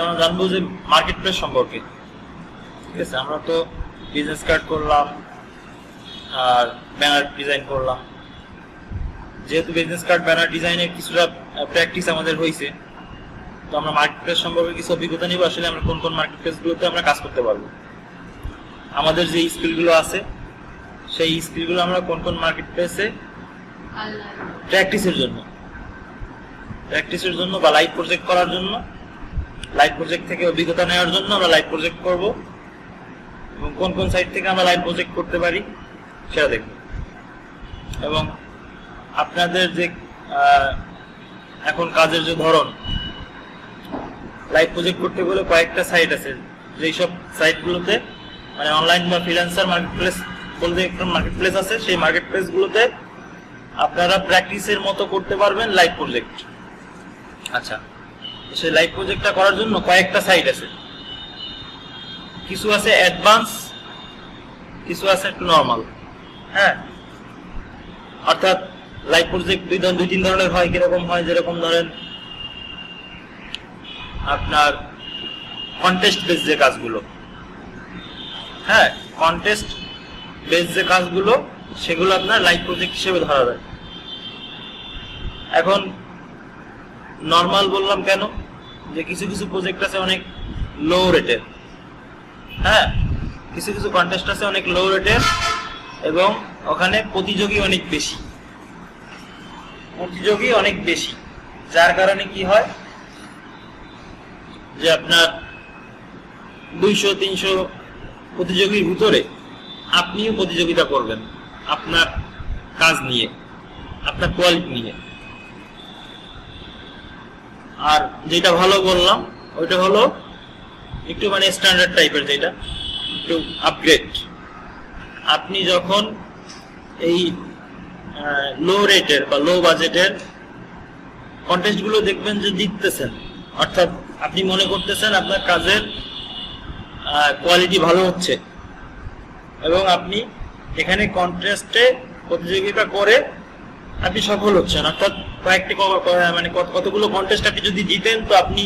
আমরা জানবো যে মার্কেট প্লেস সম্পর্কে। ঠিক আছে, আমরা তো বিজনেস কার্ড করলাম আর ব্যানার ডিজাইন করলাম। যেহেতু বিজনেস কার্ড ব্যানার ডিজাইনের কিছুটা প্র্যাকটিস আমাদের হয়েছে, তো আমরা মার্কেট প্লেস সম্পর্কে কিছু অভিজ্ঞতা নিব। আসলে আমরা কোন কোন মার্কেট প্লেসগুলোতে আমরা কাজ করতে পারবো, আমাদের যে স্কিলগুলো আছে সেই স্কিলগুলো আমরা কোন কোন মার্কেট প্লেসে প্র্যাকটিসের জন্য বা লাইভ প্রজেক্ট করার জন্য, লাইভ প্রজেক্ট থেকে অভিজ্ঞতা নেওয়ার জন্য আমরা লাইভ প্রজেক্ট করব, এবং কোন কোন সাইট থেকে আমরা লাইভ প্রজেক্ট করতে পারি সেটা দেখব। এবং আপনাদের যে এখন কাজের যে ধরন, লাইভ প্রজেক্ট করতে গেলে কয়েকটা সাইট আছে, যেই সব সাইটগুলোতে মানে অনলাইন বা ফ্রিল্যান্সার মার্কেট প্লেস বলতে একটা মার্কেট প্লেস আছে, সেই মার্কেট প্লেসগুলোতে আপনারা প্র্যাকটিসের মতো করতে পারবেন লাইভ প্রজেক্ট। আচ্ছা, সেই লাইভ প্রজেক্টটা করার জন্য কয়েকটা সাইট আছে, কিছু আছে অ্যাডভান্স, কিছু আছে একটু নর্মাল। হ্যাঁ, অর্থাৎ লাইভ প্রজেক্ট দুই তিন ধরনের হয়। কিরকম হয়, যেরকম ধরেন আপনার কন্টেস্ট বেস যে কাজগুলো, হ্যাঁ কন্টেস্ট বেস যে কাজগুলো, সেগুলো আপনার লাইভ প্রজেক্ট হিসেবে ধরা যায়। এখন নর্মাল বললাম কেন, যে কিছু কিছু প্রজেক্ট আছে অনেক লো রেটের, হ্যাঁ কিছু কিছু কন্টেস্ট আছে অনেক লো রেটের, এবং ওখানে প্রতিযোগী অনেক বেশি, যার কারণে কি হয় যে আপনার 200-300 প্রতিযোগীর ভিতরে আপনিও প্রতিযোগিতা করবেন আপনার কাজ নিয়ে, আপনার কোয়ালিটি নিয়ে। আর যেটা ভালো বললাম ওইটা হলো একটু মানে স্ট্যান্ডার্ড টাইপের, যেটা একটু আপগ্রেড। আপনি যখন এই লো রেটের বা লো বাজেটের কন্টেস্টগুলো দেখবেন যে জিততেছেন, অর্থাৎ আপনি মনে করতেছেন আপনার কাজের কোয়ালিটি ভালো হচ্ছে, এবং আপনি এখানে কন্টেস্টে প্রতিযোগিতা করে আপনি সফল হচ্ছেন, অর্থাৎ কয়েকটি মানে কতগুলো কন্টেস্ট আপনি যদি জিতেন, তো আপনি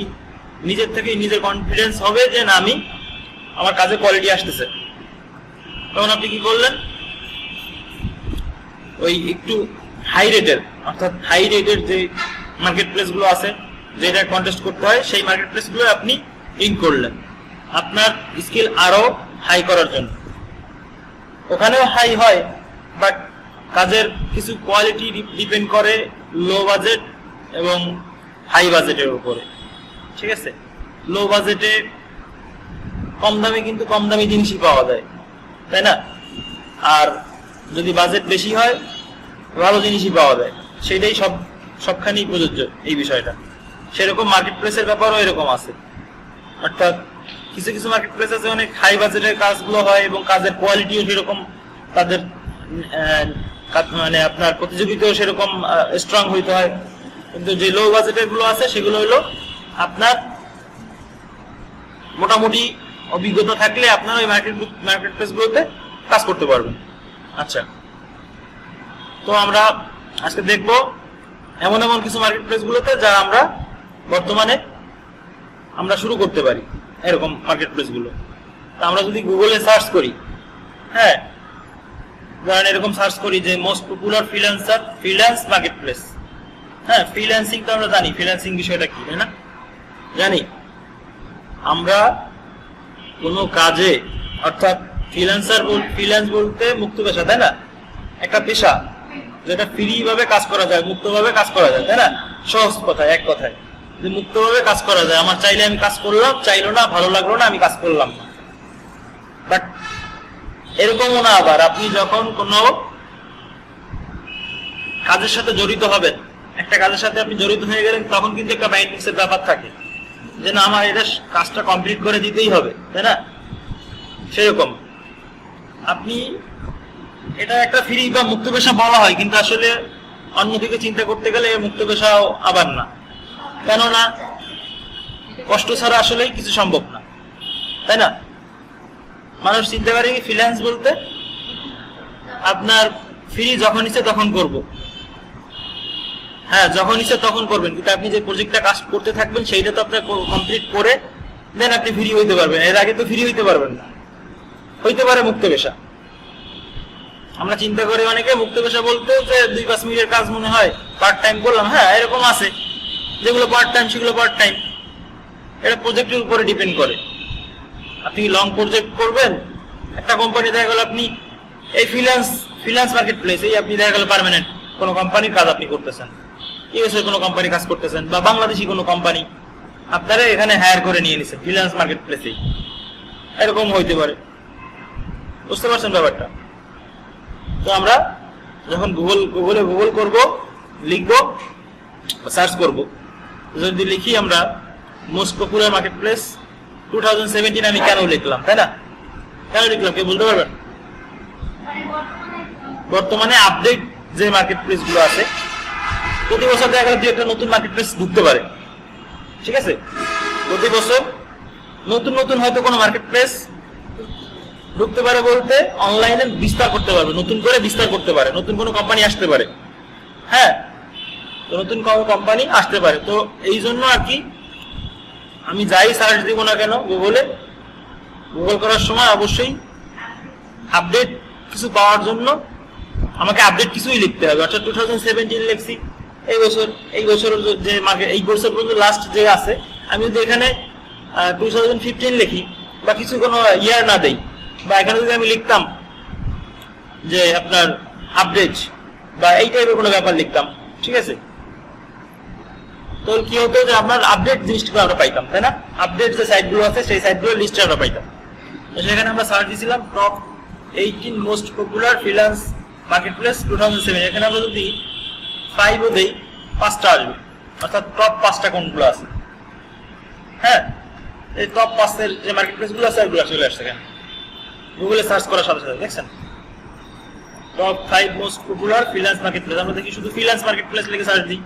নিজের থেকেই নিজের কনফিডেন্স হবে যে না, আমার কাজে কোয়ালিটি আসতেছে। তখন আপনি কি করলেন, ওই একটু হাই রেটের, অর্থাৎ হাই রেটের যে মার্কেট প্লেসগুলো আছে, যেটা কন্টেস্ট করতে হয়, সেই মার্কেট প্লেসগুলো আপনি ইন করলেন আপনার স্কিল আরো হাই করার জন্য। ওখানেও হাই হয়, বাট কাজের কিছু কোয়ালিটি ডিপেন্ড করে লো বাজেট এবং হাই বাজেটের উপরে। ঠিক আছে, লো বাজেটে কম দামে কিন্তু কম দামি জিনিসই পাওয়া যায়, তাই না? আর যদি বাজেট বেশি হয় ভালো জিনিসই পাওয়া যায়, সেটাই সবখানেই প্রযোজ্য এই বিষয়টা। সেরকম মার্কেট প্লেসের ব্যাপারও এরকম আছে, অর্থাৎ কিছু কিছু মার্কেট প্লেস আছে অনেক হাই বাজেটের কাজগুলো হয় এবং কাজের কোয়ালিটিও সেরকম, তাদের মানে আপনার প্রতিযোগিতাও সেরকম স্ট্রং হইতে হয়। কিন্তু যে লো বাজেটের গুলো আছে সেগুলো হলো আপনার মোটামুটি অভিজ্ঞতা থাকলে আপনার ওই মার্কেট প্লেস গুলোতে কাজ করতে পারবেন। আচ্ছা, তো আমরা আজকে দেখবো এমন এমন কিছু মার্কেট প্লেস গুলোতে যা আমরা বর্তমানে আমরা শুরু করতে পারি, এরকম মার্কেট প্লেস গুলো। তা আমরা যদি গুগলে সার্চ করি, হ্যাঁ ধরেন এরকম সার্চ করি যে most popular freelance market place. হ্যাঁ, ফ্রিল্যান্সিং তো আমরা জানি, ফ্রিল্যান্সিং বিষয়টা কি, তাই না? জানি। আমরা কোনো কাজে, অর্থাৎ ফ্রিল্যান্স বলতে মুক্ত পেশা, তাই না? একটা পেশা যেটা ফ্রি ভাবে কাজ করা যায়, মুক্তভাবে কাজ করা যায়, তাই না? সহজ কথায়, এক কথায় যে মুক্তভাবে কাজ করা যায়। আমার চাইলে আমি কাজ করলাম, চাইলো না, ভালো লাগলো না, আমি কাজ করলাম না। বাট এরকমও না, আবার আপনি যখন কোনো কাজের সাথে জড়িত হবেন, একটা কাজের সাথে আপনি জড়িত হয়ে গেলেন, তখন কিন্তু একটা মাইন্ডসেট ব্যাপার থাকে যে না, আমার এটা কাজটা কমপ্লিট করে দিতেই হবে, তাই না? সেরকম আপনি এটা একটা ফ্রি বা মুক্ত পেশা বলা হয়, কিন্তু আসলে অন্যদিকে চিন্তা করতে গেলে মুক্ত পেশাও আবার না। কেননা কষ্ট ছাড়া আসলেই কিছু সম্ভব না, তাই না? মানুষ চিন্তা করে কি ফ্রিল্যান্স বলতে আপনার ফ্রি যখন ইচ্ছে তখন করব, হ্যাঁ যখন ইচ্ছে তখন করবেন, কিন্তু আপনি যে প্রজেক্টটা কাজ করতে থাকবেন সেইটা তো আপনার কমপ্লিট করে দেন আপনি ফ্রি হইতে পারবেন। এর আগে তো ফ্রি হইতে পারবেন না। হইতে পারে মুক্ত পেশা। আমরা চিন্তা করি অনেকে মুক্ত পেশা বলতে যে 2-5 মিনিটের কাজ মনে হয় পার্ট টাইম করলাম। হ্যাঁ, এরকম আছে যেগুলো পার্ট টাইম, সেগুলো পার্ট টাইম। এটা প্রজেক্টের উপরে ডিপেন্ড করে। আপনি লং প্রজেক্ট করবেন, একটা কোম্পানি দেখা গেল আপনি এই ফ্রিল্যান্স মার্কেট প্লেস, এই আপনি দেখা গেল পার্মানেন্ট কোনো কোম্পানির কাজ আপনি করতেছেন, ইউএসএ কোনো কোম্পানি কাজ করতেছেন, বা বাংলাদেশি কোনো কোম্পানি আপনারা এখানে হায়ার করে নিয়ে নিছে ফ্রিল্যান্স মার্কেট প্লেসেই। এরকম হইতে পারে। বুঝতে পারছেন ব্যাপারটা? তো আমরা যখন গুগল করব, লিখবো, সার্চ করব, যদি লিখি আমরা মোস্ট পপুলার মার্কেট প্লেস 2017, আমি কেন লিখলাম, তাই না? কেন লিখলাম কে বলতে পারবেন? বর্তমানে আপডেট যে মার্কেট প্লেস গুলো আছে, প্রতি বছর দেখা গেল 2-1টা নতুন মার্কেট প্লেস ঢুকতে পারে। ঠিক আছে, প্রতি বছর নতুন হয়তো কোনো মার্কেট প্লেস ঢুকতে পারে, বলতে অনলাইনে বিস্তার করতে পারবে, নতুন করে বিস্তার করতে পারে, নতুন কোনো কোম্পানি আসতে পারে। হ্যাঁ, তো নতুন কোম্পানি আসতে পারে। তো এই জন্য আর কি আমি যাই সার্চ দিব না কেন গুগল করার সময় অবশ্যই আপডেট কিছু পাওয়ার জন্য আমাকে আপডেট কিছুই লিখতে হবে। অর্থাৎ 2017 লিখছি, এই বছর যে মার্কেট, এই বছর পর্যন্ত লাস্ট যে আছে, আমি যদি এখানে 2015 লিখি বা কিছু কোনো ইয়ার না দেই, বা এখানে যদি আমি লিখতাম যে আপনার আপডেট বা এই টাইপের কোনো ব্যাপার লিখতাম, ঠিক আছে, তো কি হতো যে আপনার আপডেট জিনিসগুলো আমরা পাইতাম, তাই না? আপডেট যে সাইটগুলো আছে সেই সাইটগুলোর লিস্ট আমরা পাইতাম। তো সেখানে আমরা সার্চ দিয়েছিলাম top 18 most popular freelance market place 2007। এখানে আমরা যদি 5ও দেই, 5টা আসবে, অর্থাৎ টপ 5টা কোনগুলো আছে। হ্যাঁ, এই টপ 5-এর যে মার্কেট প্লেস গুলো আছে এগুলো চলে আসছে এখানে গুগলে সার্চ করার সাথে সাথে। দেখছেন, top 5 most popular freelance market place. আমরা দেখি শুধু ফ্রিল্যান্স মার্কেট প্লেস লিখে সার্চ দিই,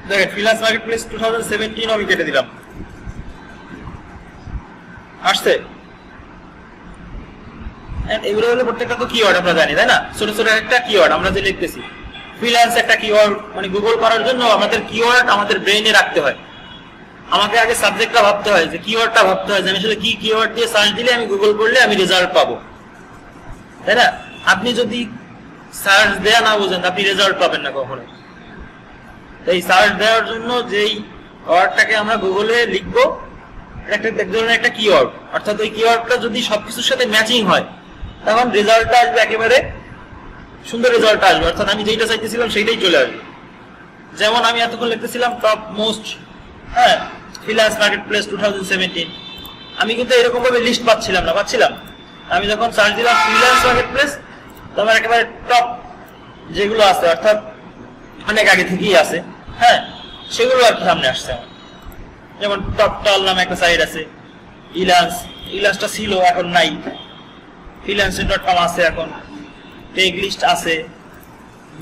দেখেন ফ্রিল্যান্স মার্কেট প্লেস 2017 আমি কেটে দিলাম, আসছে। এগুলো হলো প্রত্যেকটা তো কিওয়ার্ড আমরা জানি, তাই না? ছোট ছোট একটা কিওয়ার্ড আমরা যে লিখতেছি, ফ্রিল্যান্স একটা কিওয়ার্ড, মানে গুগল করার জন্য আমাদের কিওয়ার্ড আমাদের ব্রেইনে রাখতে হয়। আমাকে আগে সাবজেক্টটা ভাবতে হয়, যে কিওয়ার্ডটা ভাবতে হয় যে আমি আসলে কি কিওয়ার্ড দিয়ে সার্চ দিলে আমি গুগল করলে আমি রেজাল্ট পাবো, তাই না? আপনি যদি সার্চ দেয়া না বোঝেন, আপনি রেজাল্ট পাবেন না কখনো। এই সার্চ দেওয়ার জন্য যেই ওয়ার্ডটাকে আমরা গুগলে লিখবো, একটা এক ধরনের একটা কিওয়ার্ড, অর্থাৎ ওই কিওয়ার্ডটা যদি সবকিছুর সাথে ম্যাচিং হয়, তখন রেজাল্টটা আসবে একেবারে সুন্দর রেজাল্ট আসবে, অর্থাৎ আমি যেটা চাইতেছিলাম সেইটাই চলে আসবে। যেমন আমি এতক্ষণ লিখতেছিলাম top most freelance market place 2017, আমি কিন্তু এরকম ভাবে লিস্ট পাচ্ছিলাম না। আমি যখন সার্চ দিলাম ফ্রিল্যান্স মার্কেট প্লেস, তো আমার একেবারে টপ যেগুলো আছে, অর্থাৎ অনেক আগে থেকেই আছে, হ্যাঁ, সেগুলো আর কি সামনে আসছে। যেমন টপটাল নামে একটা সাইট আছে, ইলান্সটা ছিল, এখন নাই। freelancer.com আছে, এখন টেক লিস্ট আছে,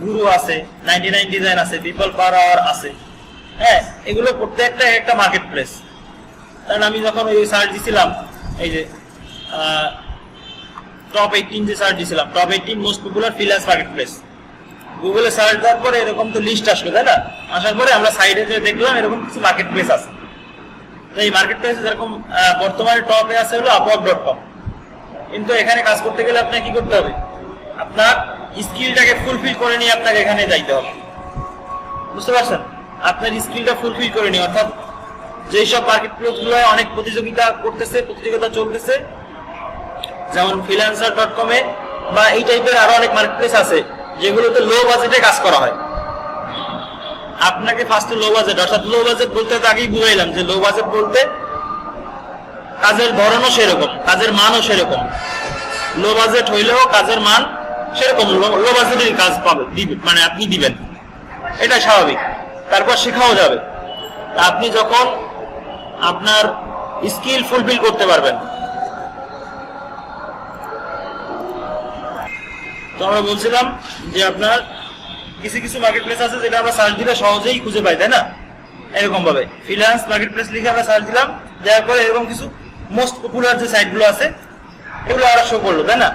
গুরু আছে, 99 ডিজাইন আছে, পিপল পার আওয়ার আছে। হ্যাঁ, এগুলো প্রত্যেকটা একটা মার্কেট প্লেস। কারণ আমি যখন ওই সার্চ দিছিলাম, এই যে টপ 18 যে সার্চ দিছিলাম, top 18 most popular freelance market place, গুগলে সার্চ দেওয়ার পরে এরকম তো লিস্ট আসলো, তাই না? আসার পরে আমরা সাইডে যে দেখলাম এরকম কিছু মার্কেট প্লেস আছে। তো এই মার্কেট প্লেস যেরকম বর্তমানে টপে আছে হলো upwork.com, কিন্তু এখানে কাজ করতে গেলে আপনাকে কি করতে হবে? আপনার স্কিলটাকে ফুলফিল করে নিয়ে আপনাকে এখানে যাইতে হবে। বুঝতে পারছেন? আপনার স্কিলটা ফুলফিল করে নিয়ে, অর্থাৎ যেই সব মার্কেট প্লেস গুলো অনেক প্রতিযোগিতা চলতেছে, যেমন freelancer.com এ বা এই টাইপের আরো অনেক মার্কেট প্লেস আছে যেগুলোতে লো বাজেটে কাজ করা হয়। আপনাকে ফার্স্টে লো বাজেট, অর্থাৎ লো বাজেট বলতে তো আগেই বুঝাইলাম যে লো বাজেট বলতে কাজের ধরনও সেরকম, কাজের মানও সেরকম। লো বাজেট হইলেও কাজের মান সেরকম, লো বাজেটের কাজ পাবে, মানে আপনি দিবেন, এটা স্বাভাবিক। তারপর শেখাও যাবে। আপনি যখন আপনার স্কিল ফুলফিল করতে পারবেন, তো আমরা বলছিলাম যে আপনার কিছু মার্কেট প্লেস আছে যেটা আমরা সার্চ দিলে সহজেই খুঁজে পাই, তাই না? এরকম ভাবে ফ্রিল্যান্স মার্কেট প্লেস লিখে আমরা সার্চ দিলাম, দেওয়ার পরে এরকম কিছু মোস্ট পপুলার যে সাইটগুলো আছে এগুলো আরো শো করলো, তাই না?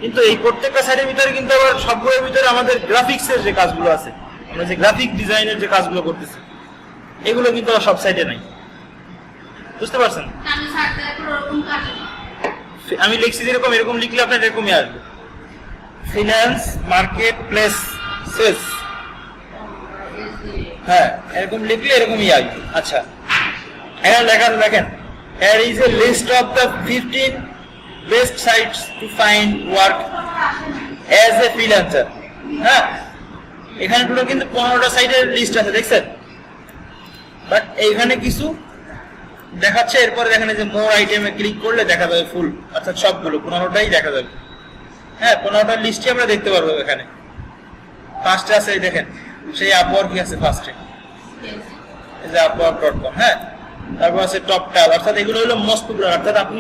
কিন্তু এই প্রত্যেকটা সাইটের ভিতরে কিন্তু আবার সবগুলোর ভিতরে আমাদের গ্রাফিক্সের যে কাজগুলো আছে, আমরা যে গ্রাফিক ডিজাইনের যে কাজগুলো করতেছি, এগুলো কিন্তু সব সাইটে নাই, বুঝতে পারছেন? আমি লিখছি যেরকম, এরকম লিখলে আপনার এরকমই আসবে, ফিনান্স মার্কেট প্লেস সেলস, হ্যাঁ এরকম লিখলে এরকমই আসবে। আচ্ছা এখানে দেখেন here is a list of the 15 best sites to find work as a freelancer। হ্যাঁ এখানে পুরো কিন্তু 15টা সাইটের লিস্ট আছে, দেখছেন? বাট এইখানে কিছু দেখাচ্ছে, এরপরে দেখেন যে মোর আইটেমে ক্লিক করলে দেখা যাবে ফুল, অর্থাৎ সবগুলো 15টাই দেখা যাবে। হ্যাঁ 15টার লিস্টই আমরা দেখতে পারবো। এখানে ফার্স্টে আছে দেখেন সেই আপওয়ার্ক আছে ফার্স্টে, এই যে upwork.com। হ্যাঁ তারপর আছে টপ টাল, অর্থাৎ এগুলো হলো মোস্ট পপুলার, অর্থাৎ আপনি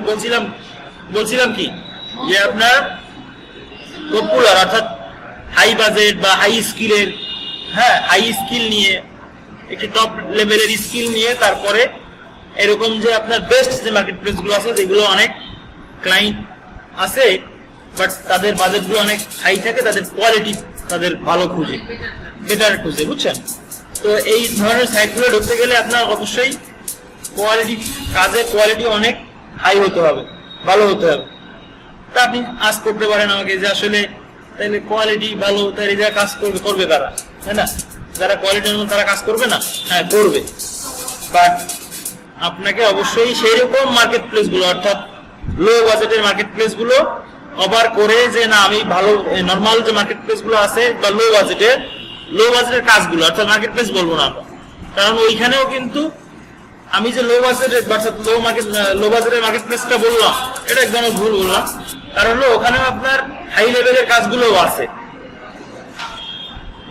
বলছিলাম কি যে আপনার পপুলার অর্থাৎ হাই বাজেট বা হাই স্কিলের, হ্যাঁ হাই স্কিল নিয়ে একটি টপ লেভেলের স্কিল নিয়ে তারপরে এরকম যে আপনার বেস্ট যে মার্কেট প্লেস গুলো আছে যেগুলো অনেক ক্লায়েন্ট আছে বাট তাদের বাজেট গুলো অনেক হাই থাকে, তাদের কোয়ালিটি তাদের ভালো খুঁজে, বেটার খুঁজে, বুঝছেন? তো এই ধরনের সাইট গুলো ঢুকতে গেলে আপনার অবশ্যই কোয়ালিটি, কাজের কোয়ালিটি অনেক হাই হতে হবে, ভালো হতে হবে। তা আপনি আজ করতে পারেন আমাকে যে আসলে তাহলে কোয়ালিটি ভালো, তাহলে যারা কাজ করবে তারা, তাই না? যারা কোয়ালিটির মধ্যে তারা কাজ করবে না? হ্যাঁ করবে, বাট আপনাকে অবশ্যই সেই রকম মার্কেট প্লেস গুলো অর্থাৎ লো বাজেটের মার্কেট প্লেস গুলো কভার করে যে না আমি ভালো নর্মাল যে মার্কেট প্লেস গুলো আছে বা লো বাজেটের কাজগুলো অর্থাৎ মার্কেট প্লেস বলবো না আমরা, কারণ ওইখানেও কিন্তু আমি যে লো বাজেটের মার্কেট প্লেসটা বললাম এটা একদম ভুল বললাম, কারণ হলো ওখানেও আপনার হাই লেভেলের কাজগুলোও আছে,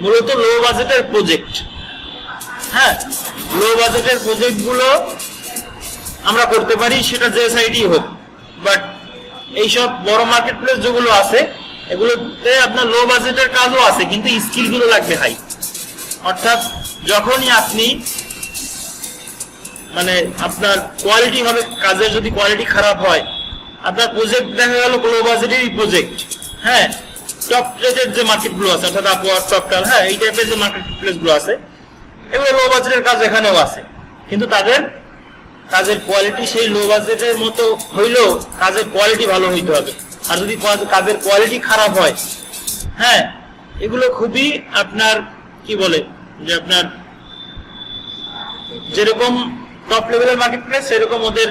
মূলত লো বাজেটের প্রজেক্ট। হ্যাঁ লো বাজেটের প্রজেক্ট গুলো আমরা করতে পারি সেটা যে সাইডই হোক, বাট এইসব বড় মার্কেট প্লেস যেগুলো আছে এগুলোতে আপনার লো বাজেটের কাজও আছে কিন্তু স্কিল গুলো লাগবে হাই। অর্থাৎ যখনই আপনি মানে আপনার কোয়ালিটি হবে, কাজের যদি কোয়ালিটি খারাপ হয়, আপনার প্রজেক্ট দেখা গেল লো বাজেটেরই প্রজেক্ট, হ্যাঁ টপ রেটের যে মার্কেট গুলো আছে অর্থাৎ আপওয়ার্ক, টপটাল, হ্যাঁ এই টাইপের যে মার্কেট প্লেস গুলো আছে এগুলো লো বাজেটের কাজ এখানেও আছে, কিন্তু তাদের কাজের কোয়ালিটি সেই লো বাজেটের মতো হইলেও কাজের কোয়ালিটি ভালো হইতে হবে। আর যদি কাজের কোয়ালিটি খারাপ হয়, হ্যাঁ এগুলো খুবই আপনার কি বলে যে আপনার যেরকম টপ লেভেলের মার্কেট প্লেস সেরকম ওদের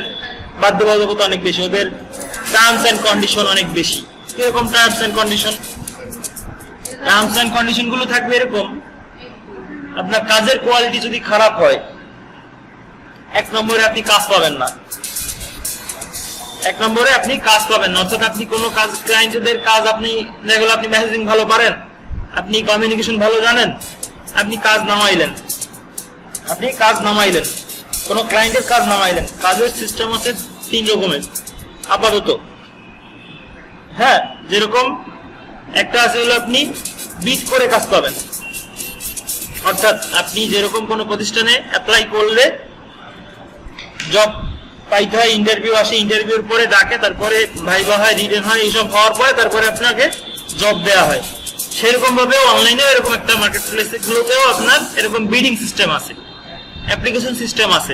বাধ্যবাধকতা অনেক বেশি, ওদের টার্মস এন্ড কন্ডিশন অনেক বেশি। কিরকম টার্মস এন্ড কন্ডিশন গুলো থাকবে এরকম, আপনার কাজের কোয়ালিটি যদি খারাপ হয় এক নম্বরে আপনি কাজ পাবেন না, অর্থাৎ আপনি কোনো কাজ ক্লায়েন্টদের কাজ আপনি যেগুলো আপনি মেসেজিং ভালো পারেন, আপনি কমিউনিকেশন ভালো জানেন, আপনি কাজ নামাইলেন, কোনো ক্লায়েন্টের কাজ নামাইলেন। কাজের সিস্টেম হচ্ছে 3 রকমের আপাতত, হ্যাঁ যেরকম একটা আছে হলো আপনি বিড করে কাজ পাবেন, অর্থাৎ আপনি যেরকম কোনো প্রতিষ্ঠানে অ্যাপ্লাই করলে জব পাইতে হয়, ইন্টারভিউ আসে, ইন্টারভিউর পরে ডাকে, তারপরে ভাইবা হয়, রিটেন হয়, এইসব হওয়ার পরে তারপরে আপনাকে জব দেওয়া হয়। সেরকম ভাবে অনলাইনেও এরকম একটা মার্কেট প্লেস গুলোতেও আপনার এরকম বিডিং সিস্টেম আছে, অ্যাপ্লিকেশন সিস্টেম আছে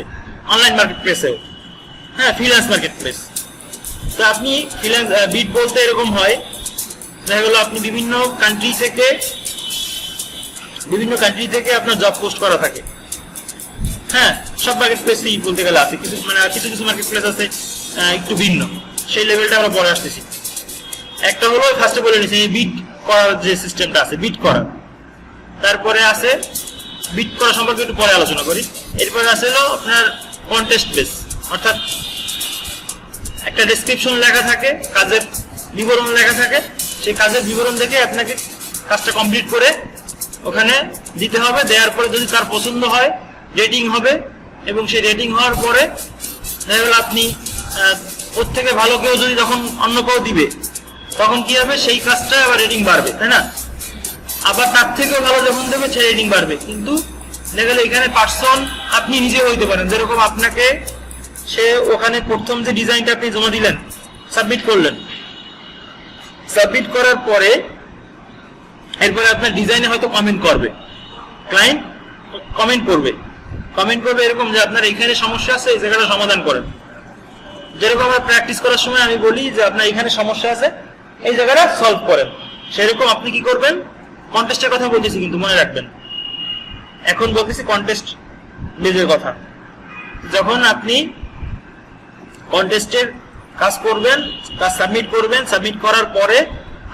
অনলাইন মার্কেট প্লেসেও, হ্যাঁ ফ্রিল্যান্স মার্কেট প্লেস। তো আপনি ফ্রিল্যান্স বিড বলতে এরকম হয় দেখা গেল আপনি বিভিন্ন কান্ট্রি থেকে আপনার জব পোস্ট করা থাকে, হ্যাঁ সব মার্কেট প্লেসই বলতে গেলে আছে, কিছু মার্কেট প্লেস আছে একটু ভিন্ন, সেই লেভেলটা আমরা পরে আসতেছি। একটা হলো ফার্স্টে বলে নিচ্ছি বিড করার যে সিস্টেমটা আছে, বিড করা, তারপরে আছে বিড করা সম্পর্কে একটু পরে আলোচনা করি। এরপরে আছে হলো আপনার কন্টেস্ট বেস, অর্থাৎ একটা ডেসক্রিপশন লেখা থাকে, কাজের বিবরণ লেখা থাকে, সেই কাজের বিবরণ দেখে আপনাকে কাজটা কমপ্লিট করে ওখানে দিতে হবে। দেওয়ার পরে যদি তার পছন্দ হয় রেটিং হবে, এবং সেই রেটিং হওয়ার পরে আপনি ওর থেকে ভালো কেউ যদি তখন অন্য কেউ দিবে তখন কি হবে, সেই কাজটা আবার রেটিং বাড়বে, তাই না? আবার তার থেকেও ভালো যখন দেবে সেই রেটিং বাড়বে। কিন্তু দেখা গেল এখানে পার্সন আপনি নিজে হইতে পারেন, যেরকম আপনাকে সে ওখানে প্রথম যে ডিজাইনটা আপনি জমা দিলেন, সাবমিট করলেন, সাবমিট করার পরে এরপরে আপনার ডিজাইনে হয়তো কমেন্ট করবে, ক্লায়েন্ট কমেন্ট করবে, কমেন্ট করবে এরকম যে আপনার এখানে সমস্যা আছে, এই জায়গাটা সমাধান করেন। যেরকম আমরা প্র্যাকটিস করার সময় আমি বলি যে আপনার এখানে সমস্যা আছে, এই জায়গাটা সলভ করেন, সেরকম আপনি কি করবেন, কন্টেস্টের কথা বলতেছি কিন্তু মনে রাখবেন, এখন বলতেছি কন্টেস্ট বেজের কথা। যখন আপনি কন্টেস্টের কাজ করবেন, কাজ সাবমিট করবেন, সাবমিট করার পরে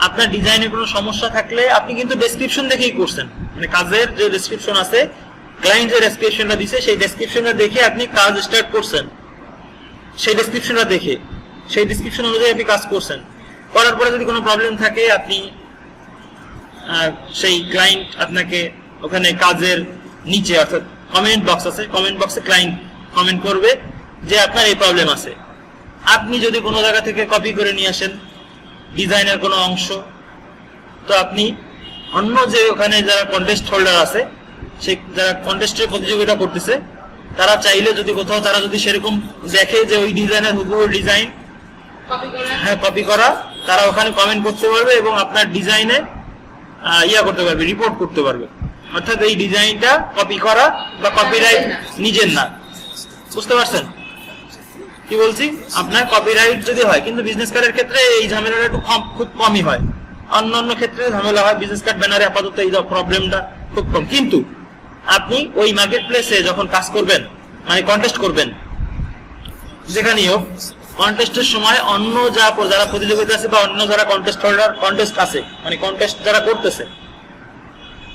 আপনার ডিজাইনের কোনো সমস্যা থাকলে আপনি কিন্তু ডেসক্রিপশন দেখেই করছেন, মানে কাজের যে ডেসক্রিপশন আছে, ক্লায়েন্ট যে ডেসক্রিপশনটা দিছে সেই ডেসক্রিপশনটা দেখে আপনি কাজ স্টার্ট করছেন, সেই ডেসক্রিপশনটা দেখে সেই ডেসক্রিপশন অনুযায়ী আপনি কাজ করছেন। করার পরে যদি কোনো প্রবলেম থাকে আপনি সেই ক্লায়েন্ট আপনাকে ওখানে কাজের নিচে অর্থাৎ কমেন্ট বক্স আছে, কমেন্ট বক্সে ক্লায়েন্ট কমেন্ট করবে যে আপনার এই প্রবলেম আছে। আপনি যদি কোনো জায়গা থেকে কপি করে নিয়ে আসেন ডিজাইনের কোনো অংশ, তো আপনি অন্য যে ওখানে যারা কন্টেস্ট হোল্ডার আছে, সেই যারা কন্টেস্টের প্রতিযোগিতা করতেছে, তারা চাইলে যদি কোথাও তারা যদি সেরকম দেখে যে ওই ডিজাইনের হুবহু ডিজাইন হ্যাঁ কপি করা, তারা ওখানে কমেন্ট করতে পারবে এবং আপনার ডিজাইনে করতে পারবে, রিপোর্ট করতে পারবে। অর্থাৎ এই ডিজাইনটা কপি করা বা কপিরাইট নিজের না। বুঝতে পারছেন কি বলছি? আপনার কপিরাইট যদি হয়, কিন্তু বিজনেস কার্ডের ক্ষেত্রে এই ঝামেলাটা একটু খুব কমই হয়, অন্যান্য ক্ষেত্রে ঝামেলা হয়। বিজনেস কার্ড ব্যানারে আপাতত এই প্রবলেমটা খুব কম। কিন্তু আপনি ওই মার্কেট প্লেসে যখন কাজ করবেন, মানে কন্টেস্ট করবেন, যেখানেই হোক, কন্টেস্টের সময় অন্য যারা প্রতিযোগিতা আছে বা অন্য যারা কন্টেস্ট হোল্ডার কন্টেস্ট আছে, মানে কন্টেস্ট যারা করতেছে,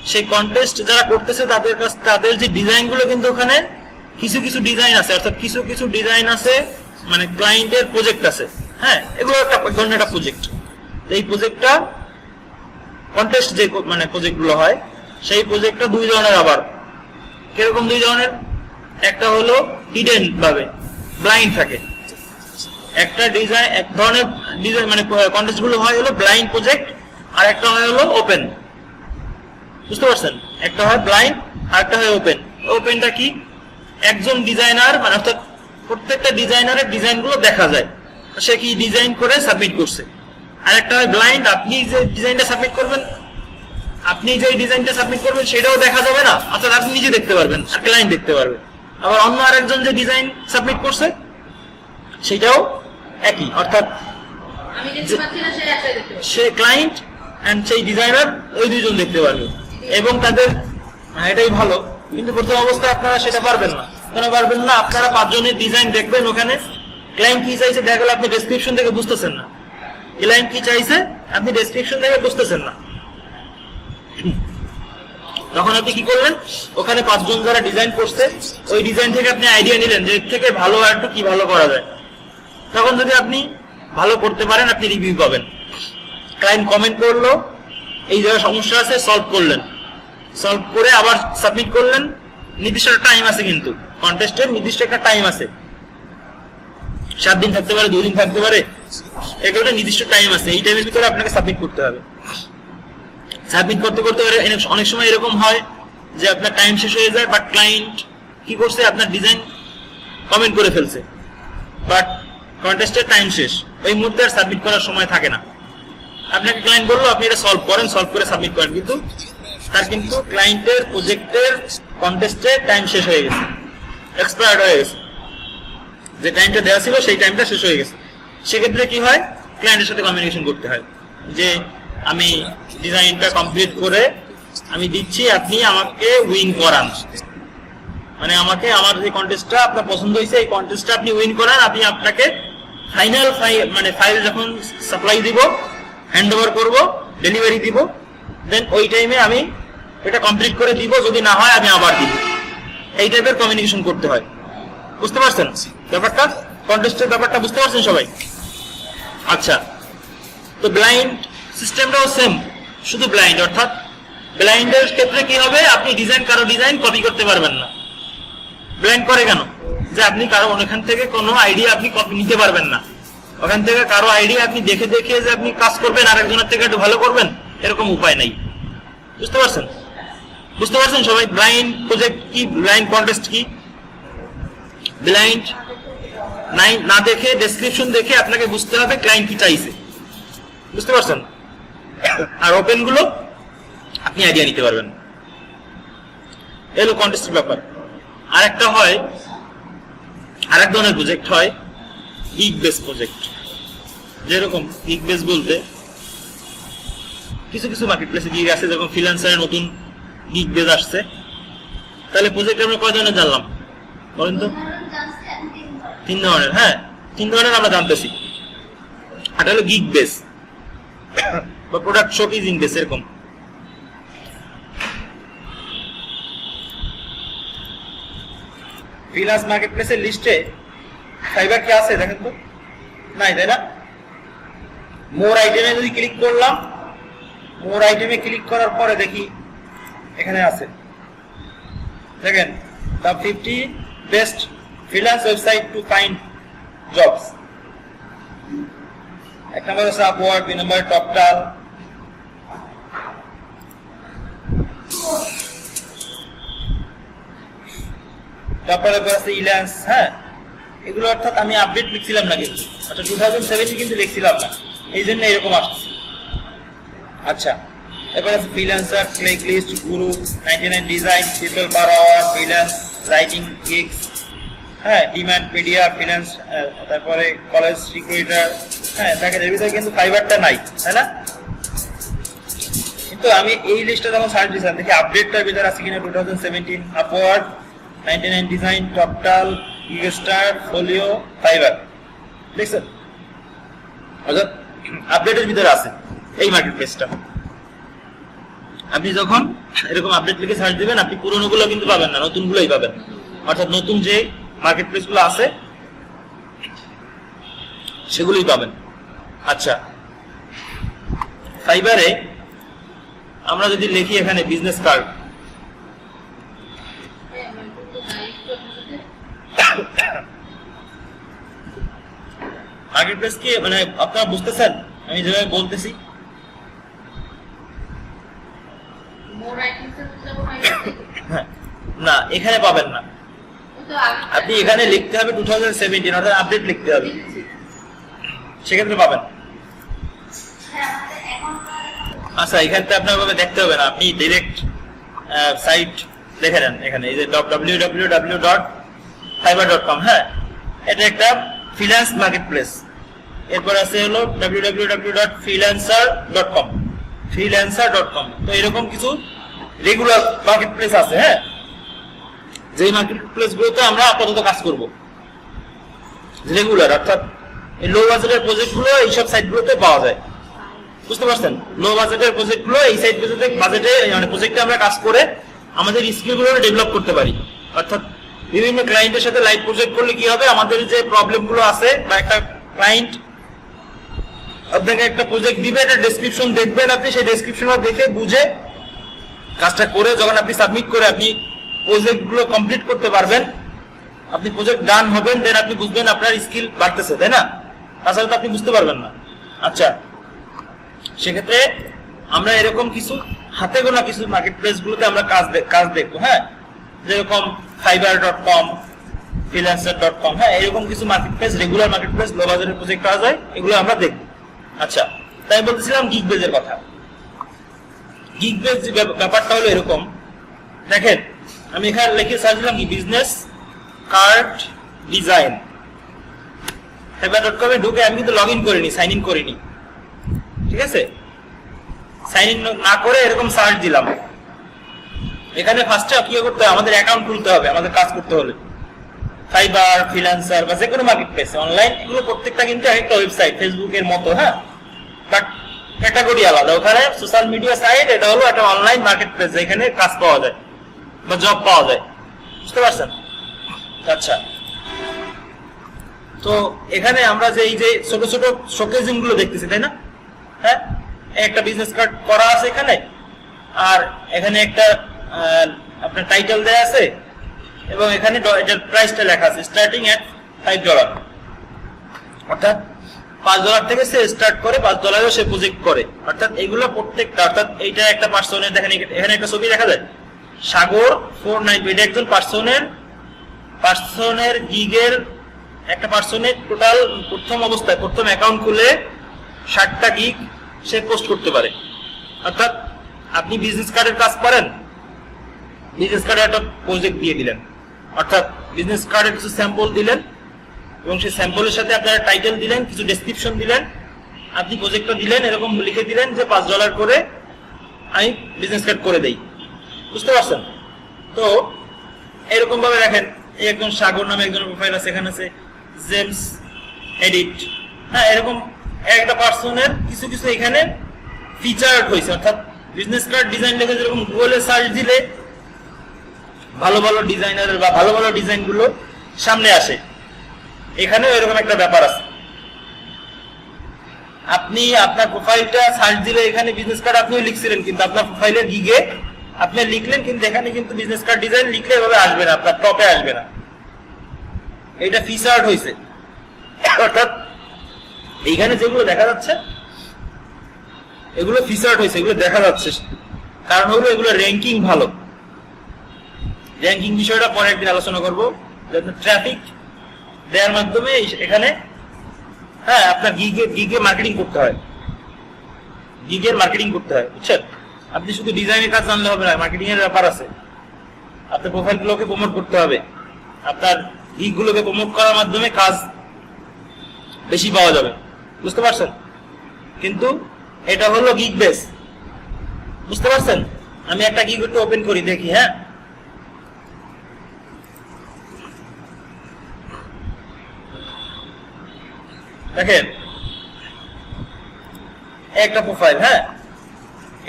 সেই কন্টেস্ট যারা করতেছে তাদের যে ডিজাইন গুলো কিন্তু ওখানে কিছু কিছু ডিজাইন আছে, অর্থাৎ কিছু কিছু ডিজাইন আছে, মানে ক্লায়েন্টের প্রজেক্ট আছে। হ্যাঁ, এগুলো একটা ধরনের একটা প্রজেক্ট। এই প্রজেক্টটা কন্টেস্ট যে মানে প্রজেক্ট গুলো হয়, সেই প্রজেক্টটা দুই ধরনের। আবার কিরকম দুই ধরনের? একটা হলো হিডেন ভাবে ব্লাইন্ড থাকে, একটা ডিজাইন এক ধরনের ডিজাইন মানে কন্টেস্ট গুলো হয় হলো ব্লাইন্ড প্রজেক্ট, আর একটা হয় হলো ওপেন। বুঝতে পারছেন? একটা হয় ব্লাইন্ড আর একটা হয় ওপেন। ওপেনটা কি? একজন ডিজাইনার মানে অর্থাৎ প্রত্যেকটা ডিজাইনারের ডিজাইন গুলো দেখা যায়, সে কি ডিজাইন করে সাবমিট করছে। আর একটা হয় ব্লাইন্ড, আপনি যে ডিজাইনটা সাবমিট করবেন, সেটাও দেখা যাবে না, অর্থাৎ আপনি নিজে দেখতে পারবেন আর ক্লায়েন্ট দেখতে পারবে। আবার অন্য আরেকজন যে ডিজাইন সাবমিট করছে সেটাও একই, অর্থাৎ সে ক্লায়েন্ট এন্ড সেই ডিজাইনার ওই দুইজন দেখতে পারবে এবং তাদের এটাই ভালো। কিন্তু প্রথম অবস্থায় আপনারা সেটা পারবেন না। কেন পারবেন না? আপনারা 5 জনের ডিজাইন দেখবেন, ওখানে ক্লায়েন্ট কি চাইছে দেখা গেল আপনি ডেসক্রিপশন দেখে বুঝতেছেন না, ক্লায়েন্ট কি চাইছে আপনি ডেসক্রিপশন দেখে বুঝতেছেন না। তখন আপনি কি করলেন? ওখানে 5 জন যারা ডিজাইন করছে ওই ডিজাইন থেকে আপনি আইডিয়া নিলেন যে এর থেকে ভালো আর একটু কি ভালো করা যায়। তখন যদি আপনি ভালো করতে পারেন আপনি রিভিউ পাবেন। ক্লায়েন্ট কমেন্ট করলো, এই জায়গায় সমস্যা আছে, সলভ করলেন, সলভ করে আবার সাবমিট করলেন। নির্দিষ্ট টাইম আছে, কিন্তু কন্টেস্টের নির্দিষ্ট একটা টাইম আছে, 7 দিন থাকতে পারে, 2 দিন থাকতে পারে, এগুলো নির্দিষ্ট টাইম আছে। এই টাইমের ভিতরে আপনাকে সাবমিট করতে হবে। সাবমিট করতে করতে অনেক সময় এরকম হয় যে আপনার টাইম শেষ হয়ে যায়, বাট ক্লায়েন্ট কি করছে, আপনার ডিজাইন কমেন্ট করে ফেলছে, বাট কন্টেস্টের টাইম শেষ, ওই মুহূর্তে আর সাবমিট করার সময় থাকে না। আপনাকে ক্লায়েন্ট বললো আপনি এটা সলভ করেন, সলভ করে সাবমিট করেন, কিন্তু ক্লায়েন্টের প্রজেক্টের কন্টেস্টের টাইম শেষ হয়ে গেছে, এক্সপায়ার্ড হয়ে গেছে, যে টাইমটা দেওয়া ছিল সেই টাইমটা শেষ হয়ে গেছে। সেক্ষেত্রে কি হয়? ক্লায়েন্টের সাথে কমিউনিকেশন করতে হয় যে আমি ডিজাইনটা কমপ্লিট করে আমি দিচ্ছি, আপনি আমাকে উইন করান, মানে আমাকে আমার যে কন্টেস্টটা আপনার পছন্দ হয়েছে এই কন্টেস্টটা আপনি উইন করান। আমি আপনাকে ফাইনাল মানে ফাইল যখন সাপ্লাই দিব, হ্যান্ড ওভার করবো, ডেলিভারি দিব, দেন ওই টাইমে আমি এটা কমপ্লিট করে দিব, যদি না হয় আমি আবার দিব। এই টাইপের কমিউনিকেশন করতে হয়। বুঝতে পারছেন ব্যাপারটা? কন্টেস্টের ব্যাপারটা বুঝতে পারছেন সবাই? আচ্ছা, তো ব্লাইন্ড সিস্টেমটাও সেম, শুধু ব্লাইন্ড, অর্থাৎ ব্লাইন্ডের ক্ষেত্রে কি হবে? আপনি কারো ডিজাইন কপি করতে পারবেন না। ব্লাইন্ড করে কেন? যে আপনি কারো ওখান থেকে কোনো আইডিয়া আপনি কপি নিতে পারবেন না, ওখান থেকে কারো আইডিয়া আপনি দেখে দেখে যে আপনি কাজ করবেন আরেকজনের থেকে একটু ভালো করবেন, এরকম উপায় নাই। বুঝতে পারছেন? বুঝতে পারছেন সবাই? ব্লাইন্ড প্রজেক্ট কি, ব্লাইন্ড কন্টেস্ট কি? ব্লাইন্ড না দেখে ডেসক্রিপশন দেখে আপনাকে বুঝতে হবে ক্লায়েন্ট কি চাইছে। বুঝতে পারছেন? আর ওপেন গুলো আপনি আইডিয়া নিতে পারবেন। এলো কন্টেস্টের ব্যাপার। আরেকটা হয়, আরেক ধরনের প্রজেক্ট হয় গিগ বেস প্রজেক্ট। যেরকম গিগ বেস বলতে কিছু কিছু মার্কেট প্লেসে গিগ আছে, যেরকম ফ্রিল্যান্সারের নতুন গিগ বেস আসছে। তাহলে প্রজেক্ট আমরা কয় ধরনের জানলাম বলেন তো? 3 ধরনের। হ্যাঁ, 3 ধরনের আমরা জানতেছি। এটা হলো গিগ বেস বা প্রোডাক্ট শোকেজিং বেস। এরকম ফ্রিল্যান্স মার্কেট প্লেসের লিস্টে ফাইবার কি আছে দেখেন তো? নাই, তাই না? মোর আইটেমে যদি ক্লিক করলাম, মোর আইটেমে ক্লিক করার পরে দেখি এখানে আছে, দেখেন the 50 best freelance website to find jobs. 1 নম্বর আছে আপওয়ার্ক, 2 নম্বর টপটাল, তারপরে আছে ইল্যান্স। হ্যাঁ, এগুলো অর্থাৎ আমি আপডেট লিখছিলাম না কিন্তু, আচ্ছা 2017 কিন্তু লিখছিলাম না, এই জন্য এরকম আসছে। আচ্ছা, এরপর আছে freelancer, click list, Guru, 99 design, people per hour, freelance writing gigs, হ্যাঁ, ডিমান্ড মিডিয়া, ফ্রিল্যান্স, তারপরে কলেজ রিক্রুটার। হ্যাঁ, দেখেন এর ভিতরে কিন্তু ফাইবারটা নাই, তাই না? কিন্তু আমি এই লিস্টটা যখন সার্চ দিয়েছিলাম দেখি আপডেটটার ভিতরে আছে কিনা 2017, আপওয়ার্ক, 99 ডিজাইন, টপটাল, গিগস্টার, ফোলিও, ফাইবার। দেখছেন? অর্থাৎ আপডেটের ভিতরে আছে এই মার্কেট প্লেসটা। আপনি যখন এরকম আপডেট লিখে সার্চ দিবেন, আপনি পুরনো গুলো কিন্তু পাবেন না, নতুন গুলোই পাবেন। অর্থাৎ নতুন যে মার্কেট প্লেস গুলো আছে সেগুলোই পাবেন। আচ্ছা, ফাইবারে আমরা যদি লিখি এখানে বিজনেস কার্ড, মার্কেট প্লেস কি মানে আপনারা বুঝতেছেন আমি যেভাবে বলতেছি? না, এখানে পাবেন না, আপনি এখানে লিখতে হবে 2017, অর্থাৎ আপডেট লিখতে হবে, সেক্ষেত্রে পাবেন। আচ্ছা, এখানে আপনার ভাবে দেখতে হবে না, আপনি ডাইরেক্ট সাইট দেখে নেন। এখানে এই যে www.fiverr.com, হ্যাঁ, এটা একটা ফ্রিল্যান্স মার্কেট প্লেস। এরপর আছে হলো www.freelancer.com, freelancer.com। তো এরকম কিছু রেগুলার মার্কেট প্লেস আছে, হ্যাঁ, যেই মার্কেট প্লেস গুলোতে আমরা আপাতত কাজ করব রেগুলার। অর্থাৎ এই লো বাজেটের প্রজেক্ট গুলো এইসব সাইট গুলোতে পাওয়া যায়, বুঝতে পারছেন? লো বাজেটের প্রজেক্ট গুলো এই সাইট গুলোতে বাজেটে মানে প্রজেক্টে আমরা কাজ করে আমাদের স্কিল গুলো ডেভেলপ করতে পারি। অর্থাৎ বিভিন্ন ক্লায়েন্টের সাথে লাইভ প্রজেক্ট করলে কি হবে, আমাদের যে প্রবলেম গুলো আছে বা একটা ক্লায়েন্ট আপনাকে একটা প্রজেক্ট দিবে, একটা ডেসক্রিপশন দেখবেন, আপনি সেই ডেসক্রিপশন দেখে বুঝে কাজটা করে যখন আপনি সাবমিট করে আপনি প্রজেক্ট গুলো কমপ্লিট করতে পারবেন, আপনি প্রজেক্ট ডান হবেন, দেন আপনি বুঝবেন আপনার স্কিল বাড়তেছে, তাই না? তাছাড়া তো আপনি বুঝতে পারবেন না। আচ্ছা, সেক্ষেত্রে আমরা এরকম কিছু হাতে গোনা কিছু মার্কেট প্লেস গুলোতে আমরা কাজ দেখবো, হ্যাঁ, যেরকম fiverr.com, freelancer.com, হ্যাঁ, এরকম কিছু market place, regular market place, low বাজারের প্রজেক্ট পাওয়া যায়, এগুলো আমরা দেখবো। আচ্ছা, তাই বলতেছিলাম গিগ বেজের কথা। গিগ বেজ ব্যাপারটা হলো এরকম, দেখেন আমি এখানে লিখে সার্চ দিলাম কি বিজনেস কার্ড ডিজাইন, fiverr.com এ ঢুকে আমি কিন্তু লগ ইন করিনি, সাইন ইন করিনি, ঠিক আছে? সাইন ইন না করে এরকম সার্চ দিলাম। এখানে ফার্স্টে কি করতে হবে, আমাদের অ্যাকাউন্ট খুলতে হবে আমাদের কাজ করতে হলে। ফাইবার, ফ্রিল্যান্সার বা যে কোনো মার্কেট প্লেস অনলাইন, এগুলো প্রত্যেকটা কিন্তু একটা ওয়েবসাইট, ফেসবুকের মতো, হ্যাঁ, বাট ক্যাটাগরি আলাদা। ওখানে সোশ্যাল মিডিয়া সাইট, এটা হলো একটা অনলাইন মার্কেট প্লেস যেখানে কাজ পাওয়া যায় বা জব পাওয়া যায়, বুঝতে পারছেন? আচ্ছা, তো এখানে আমরা যে এই যে ছোট ছোট শোকেজিং গুলো দেখতেছি, তাই না? হ্যাঁ, একটা বিজনেস কার্ড করা আছে এখানে, আর এখানে একটা আপনার টাইটেল দেয়া আছে, এবং এখানে এটার প্রাইসটা লেখা আছে স্টার্টিং এট $5, অর্থাৎ $5 থেকে সে স্টার্ট করে, $5 সে প্রজেক্ট করে। অর্থাৎ এগুলো প্রত্যেকটা, অর্থাৎ এইটা একটা পার্সনের, দেখেন এখানে একটা ছবি দেখা যায় সাগর 490, এটা একজন পার্সনের গিগের, একটা পার্সনের টোটাল প্রথম অবস্থায় প্রথম অ্যাকাউন্ট খুলে 60টা গিগ সে পোস্ট করতে পারে। অর্থাৎ আপনি বিজনেস কার্ডের কাজ করেন, বিজনেস কার্ডে একটা প্রজেক্ট দিয়ে দিলেন, অর্থাৎ বিজনেস কার্ডের কিছু স্যাম্পল দিলেন এবং সেই স্যাম্পলের সাথে আপনারা টাইটেল দিলেন, কিছু ডেসক্রিপশন দিলেন, আপনি প্রজেক্টটা দিলেন, এরকম লিখে দিলেন যে $5 করে আমি বিজনেস কার্ড করে দেই। বুঝতে পারছেন? তো এরকম ভাবে দেখেন, এই একজন সাগর নামে একজনের প্রোফাইল আছে, এখানে আছে জেমস এডিট। হ্যাঁ, এরকম একটা পার্সনের কিছু কিছু এখানে ফিচার্ড হয়েছে, অর্থাৎ বিজনেস কার্ড ডিজাইন লেগে যেরকম গুগলে সার্চ দিলে ভালো ভালো ডিজাইনারের বা ভালো ভালো ডিজাইন গুলো সামনে আসে, এখানেও এরকম একটা ব্যাপার আছে। আপনি আপনার প্রোফাইলটা সার্চ দিলে এখানে বিজনেস কার্ড আপনিও লিখছিলেন, কিন্তু আপনার প্রোফাইলের গিগে আপনি লিখলেন, কিন্তু এখানে কিন্তু বিজনেস কার্ড ডিজাইন লিখলে এভাবে আসবে না, আপনার টপে আসবে না। এটা ফিচার্ড হয়েছে, অর্থাৎ এইখানে যেগুলো দেখা যাচ্ছে এগুলো ফিচার্ড হয়েছে, এগুলো দেখা যাচ্ছে। কারণ হলো এগুলো র্যাঙ্কিং ভালো। র্যাঙ্কিং বিষয়টা পরে একদিন আলোচনা করবো। ট্রাফিক দেওয়ার মাধ্যমে এখানে হ্যাঁ আপনার গিগে মার্কেটিং করতে হয়, গিগের মার্কেটিং করতে হয়, বুঝছেন? আপনি শুধু ডিজাইনের কাজ জানলে হবে না, মার্কেটিং এর ব্যাপার আছে। আপনার প্রোফাইল গুলোকে প্রমোট করতে হবে, আপনার গিগ গুলোকে প্রমোট করার মাধ্যমে কাজ বেশি পাওয়া যাবে। বুঝতে পারছেন? কিন্তু এটা হলো গিগ বেস। বুঝতে পারছেন? আমি একটা গিগ একটু ওপেন করি দেখি। হ্যাঁ, দেখেন একটা প্রোফাইল। হ্যাঁ,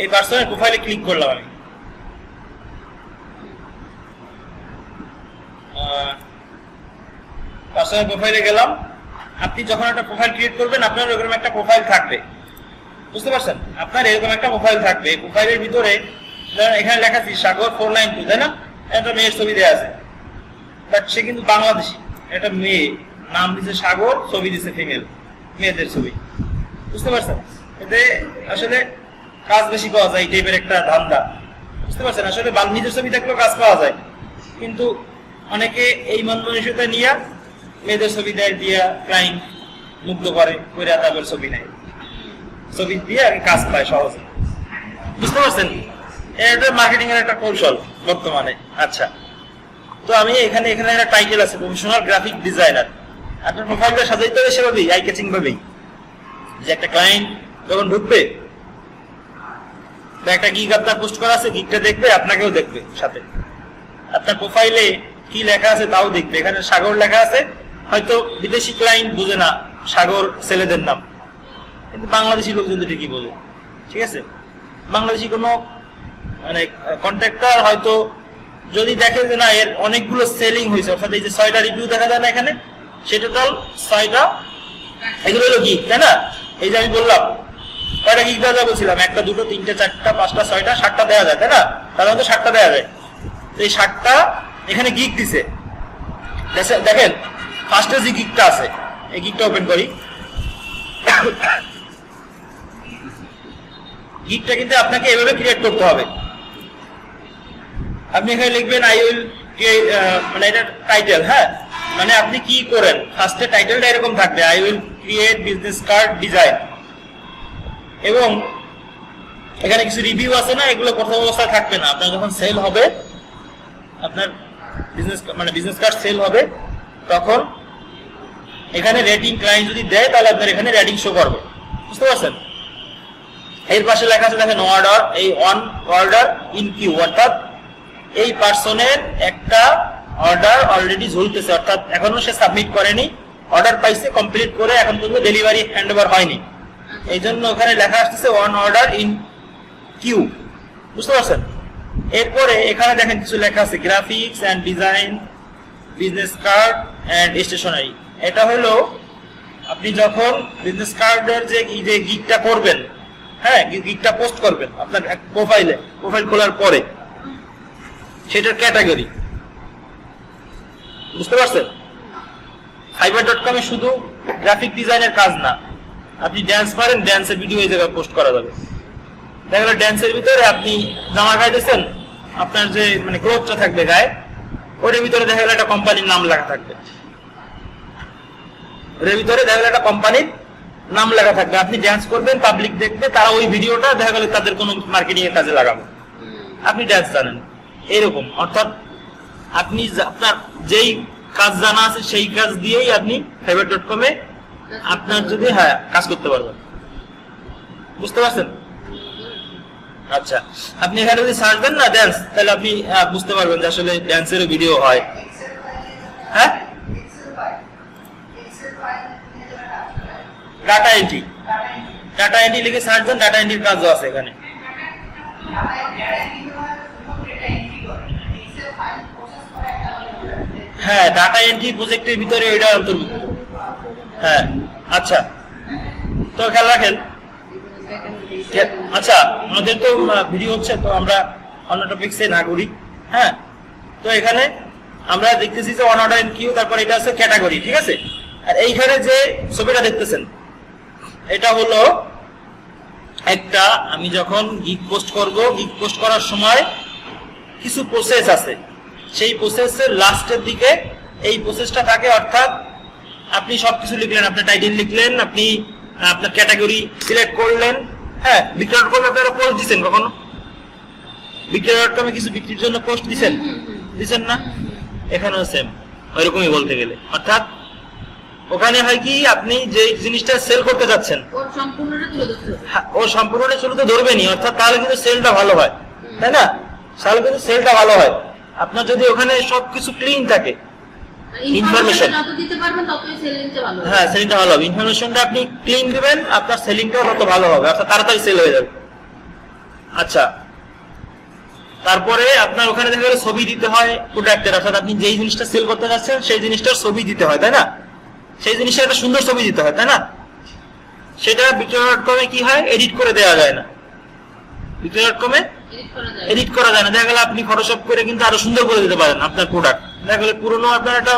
এই পার্সনের প্রোফাইলে ক্লিক করলাম আমি। পার্সনের প্রোফাইলে গেলাম। আপনি যখন একটা প্রোফাইল ক্রিয়েট করবেন আপনার এরকম একটা প্রোফাইল থাকবে। বুঝতে পারছেন? আপনার এরকম একটা প্রোফাইল থাকবে। প্রোফাইলের ভিতরে এখানে লেখা আছে সাগর 492, তাই না? একটা মেয়ের ছবি দেওয়া আছে, বাট সে কিন্তু বাংলাদেশি। একটা মেয়ে, নাম দিছে সাগর, ছবি দিছে ফিমেল, মেয়েদের ছবি। বুঝতে পারছেন? এতে আসলে কাজ বেশি পাওয়া যায়, এই টাইপের একটা ধান্দা। বুঝতে পারছেন? আসলে নিজের ছবি থাকলেও কাজ পাওয়া যায়, কিন্তু অনেকে এই মন মানসিকতা নিয়ে মেয়েদের ছবি দেয়, দিয়া ক্লায়েন্ট মুগ্ধ করে তারপর ছবি নেয়, ছবি দিয়ে আর কাজ পায় সহজে। বুঝতে পারছেন? এটা মার্কেটিং এর একটা কৌশল বর্তমানে। আচ্ছা, তো আমি এখানে একটা টাইটেল আছে প্রফেশনাল গ্রাফিক ডিজাইনার। আপনার প্রোফাইলটা সাজাইতে হবে সেভাবেই, আই ক্যাচিং ভাবেই, যে একটা ক্লায়েন্ট যখন ঢুকবে একটা গিগ আপনার পোস্ট করা আছে, গিগটা দেখবে, আপনাকেও দেখবে, সাথে আপনার প্রোফাইলে কি লেখা আছে তাও দেখবে। এখানে সাগর লেখা আছে, হয়তো বিদেশি ক্লায়েন্ট বুঝে না সাগর ছেলেদের নাম, কিন্তু বাংলাদেশি লোকজন তো ঠিকই বোঝে। ঠিক আছে? বাংলাদেশি কোনো মানে কন্ট্রাক্টর হয়তো যদি দেখে যে না এর অনেকগুলো সেলিং হয়েছে, অর্থাৎ এই যে 6টা রিভিউ দেখা যায় না এখানে, সে টোটাল 6টা, এগুলো হলো গিগ, তাই না? এই যে আমি বললাম কয়টা গিগ দেওয়া যায় বলছিলাম, 1টা 2টো 3টে 4টা 5টা 6টা 7টা দেওয়া যায়, তাই না? তার মধ্যে 7টা দেওয়া যায়। তো এই 7টা এখানে গিগ দিছে। দেখেন ফার্স্টে যে গিগটা আছে, এই গিগটা ওপেন করি। গিগটা কিন্তু আপনাকে এভাবে ক্রিয়েট করতে হবে। আপনি এখানে লিখবেন আই উইল মানে এটা টাইটেল। হ্যাঁ, মানে আপনি কি করেন, ফার্স্টে টাইটেলটা এরকম থাকবে, I will create business card design, এবং এখানে কিছু রিভিউ আছে না, এগুলো প্রথম অবস্থায় থাকবে না। আপনার যখন সেল হবে, আপনার বিজনেস কার্ড সেল হবে, তখন এখানে রেটিং ক্লায়েন্ট যদি দেয় তাহলে আপনার এখানে রেটিং শো করবে। বুঝতে পারছেন? এর পাশে লেখা আছে দেখেন অর্ডার, এই অন অর্ডার ইন কিউ, অর্থাৎ এই পার্সনের একটা অর্ডার অলরেডি ঝুলতেছে, অর্থাৎ এখনো সে সাবমিট করেনি, অর্ডার পাইছে, কমপ্লিট করে এখন পর্যন্ত ডেলিভারি হ্যান্ড ওভার হয়নি, এই জন্য ওখানে লেখা আসতেছে অন অর্ডার ইন কিউ। বুঝতে পারছেন? এরপরে এখানে দেখেন কিছু লেখা আছে graphics and design, business card and stationery. এটা হলো আপনি যখন বিজনেস কার্ডের যে গিগটা করবেন, হ্যাঁ গিগটা পোস্ট করবেন আপনার প্রোফাইল খোলার পরে, সেটার ক্যাটাগরি। বুঝতে পারছেন? fiverr.com এ শুধু গ্রাফিক ডিজাইনের কাজ না, আপনি ড্যান্স পারেন, ড্যান্সের ভিডিও এই জায়গায় পোস্ট করা যাবে। দেখা গেল ড্যান্সের ভিতরে আপনি জামা গাইতেছেন, আপনার যে মানে ক্লোথটা থাকবে গায়ে, ওটার ভিতরে দেখা গেল একটা কোম্পানির নাম লেখা থাকবে, ওটার ভিতরে দেখা গেল একটা কোম্পানির নাম লেখা থাকবে। আপনি ড্যান্স করবেন, পাবলিক দেখবে, তারা ওই ভিডিওটা দেখা গেল তাদের কোনো মার্কেটিং এর কাজে লাগাবে, আপনি ড্যান্স জানেন, এরকম। অর্থাৎ আপনি আপনার যেই কাজ জানা আছে সেই কাজ দিয়েই আপনি fiverr.com এ আপনার যদি কাজ করতে পারবেন। বুঝতে পারছেন? আচ্ছা, আপনি এখানে যদি সার্চ দেন না ড্যান্স, তাহলে আপনি বুঝতে পারবেন যে আসলে ড্যান্সেরও ভিডিও হয়। হ্যাঁ, ডাটা এন্ট্রি লিখে সার্চ দেন, ডাটা এন্ট্রির কাজও আছে এখানে। হ্যাঁ, ডাটা এন্ট্রি প্রজেক্টের ভিতরে এটা অন্তর্ভুক্ত। হ্যাঁ, আচ্ছা, তো খেয়াল রাখেন। আচ্ছা, আমাদের তো ভিডিও হচ্ছে, তো আমরা অন্য টপিকসে না করি। হ্যাঁ, তো এখানে আমরা দেখতেছি যে অন অর্ডার কিউ, তারপর এটা আছে ক্যাটাগরি, ঠিক আছে। আর এইখানে যে ছবিটা দেখতেছেন এটা হলো একটা, আমি যখন গিগ পোস্ট করব, গিগ পোস্ট করার সময় কিছু প্রসেস আছে, সেই প্রসেসের লাস্টের দিকে এই প্রসেসটা থাকে। অর্থাৎ আপনি সবকিছু লিখলেন, আপনার টাইটেল লিখলেন, আপনি আপনার ক্যাটাগরি সিলেক্ট করলেন। হ্যাঁ, বিক্রয়.com আপনারা পোস্ট দিচ্ছেন কখনো? বিক্রয়.com কিছু বিক্রির জন্য পোস্ট দিচ্ছেন না? এখানেও সেম ওইরকমই বলতে গেলে। অর্থাৎ ওখানে হয় কি, আপনি যে জিনিসটা সেল করতে যাচ্ছেন ও সম্পূর্ণটা শুরুতে ধরবেনি, অর্থাৎ তাহলে কিন্তু সেলটা ভালো হয়, তাই না? তাহলে কিন্তু সেলটা ভালো হয় আপনার যদি ওখানে সবকিছু ক্লিন থাকে। ইনফরমেশন সেলিংটা ভালো হবে। ইনফরমেশনটা আপনি ক্লিন দিবেন, আপনার সেলিংটাও তত ভালো হবে, অর্থাৎ তাড়াতাড়ি সেল হয়ে যাবে। আচ্ছা, তারপরে আপনার ওখানে দেখা গেলে ছবি দিতে হয় প্রোডাক্টের, অর্থাৎ আপনি যেই জিনিসটা সেল করতে যাচ্ছেন সেই জিনিসটার ছবি দিতে হয়, তাই না? সেই জিনিসটা একটা সুন্দর ছবি দিতে হয়, তাই না? সেটা বিক্রয়.com কি হয়, এডিট করে দেওয়া যায় না। বিক্রয়.com এডিট করা যায় না। দেখা গেলে আপনি ফটোশপ করে কিন্তু আরো সুন্দর করে দিতে পারেন আপনার প্রোডাক্ট। দেখা গেলে পুরোনো আপনার একটা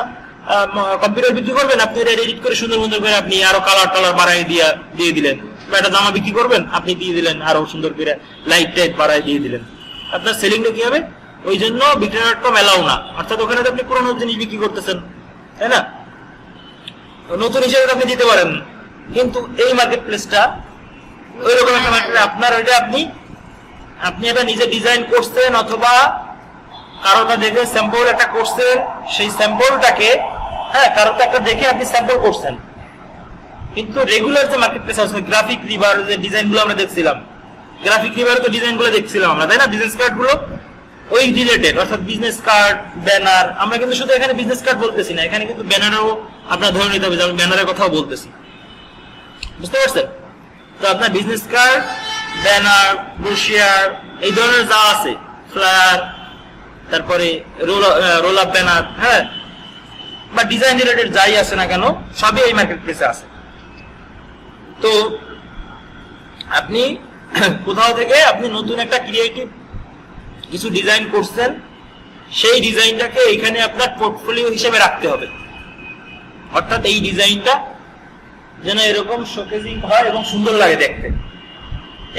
কম্পিউটার বিক্রি করবেন, আপনি এডিট করে সুন্দর সুন্দর করে আপনি আরো কালার বাড়াই দিয়ে দিলেন, বা একটা জামা বিক্রি করবেন, আপনি দিয়ে দিলেন আরো সুন্দর করে লাইট টাইট বাড়াই দিয়ে দিলেন, আপনার সেলিংটা কি হবে? ওই জন্য বিক্রয়.com এলাও না। অর্থাৎ ওখানে তো আপনি পুরোনো জিনিস বিক্রি করতেছেন, তাই না? নতুন হিসেবে আপনি দিতে পারেন। কিন্তু এই মার্কেট প্লেসটা ওইরকম একটা মার্কেট, আপনার ওইটা আপনি এটা নিজে ডিজাইন করছেন, অথবা কারোটা দেখে স্যাম্পল একটা করছেন, সেই স্যাম্পলটাকে কারোটা একটা দেখে আপনি স্যাম্পল করছেন। কিন্তু রেগুলার যে মার্কেট প্লেস আছে, গ্রাফিক রিভার যে ডিজাইনগুলো আমরা দেখছিলাম, গ্রাফিক রিভারে তো ডিজাইনগুলো দেখছিলাম আমরা, তাই না? বিজনেস কার্ডগুলো ওই রিলেটেড, অর্থাৎ বিজনেস কার্ড, ব্যানার। আমরা কিন্তু শুধু এখানে বিজনেস কার্ড বলতেছি না, এখানে কিন্তু ব্যানারও আপনার ধরে নিতে হবে, যেমন ব্যানারের কথাও বলতেছি। বুঝতে পারছেন? তো আপনার বিজনেস কার্ড, ব্যানার, ব্রোশিয়ার, এই ধরনের যা আছে, ফ্লায়ার, তারপরে রোল আপ ব্যানার, হ্যাঁ, বা ডিজাইন রিলেটেড যাই আছে না কেন, সবই এই মার্কেট প্লেসে আছে। তো আপনি কোথাও থেকে আপনি নতুন একটা ক্রিয়েটিভ কিছু ডিজাইন করছেন, সেই ডিজাইনটাকে এখানে আপনার পোর্টফোলিও হিসেবে রাখতে হবে। অর্থাৎ এই ডিজাইনটা যেন এরকম শোকেজিং হয় এবং সুন্দর লাগে দেখতে।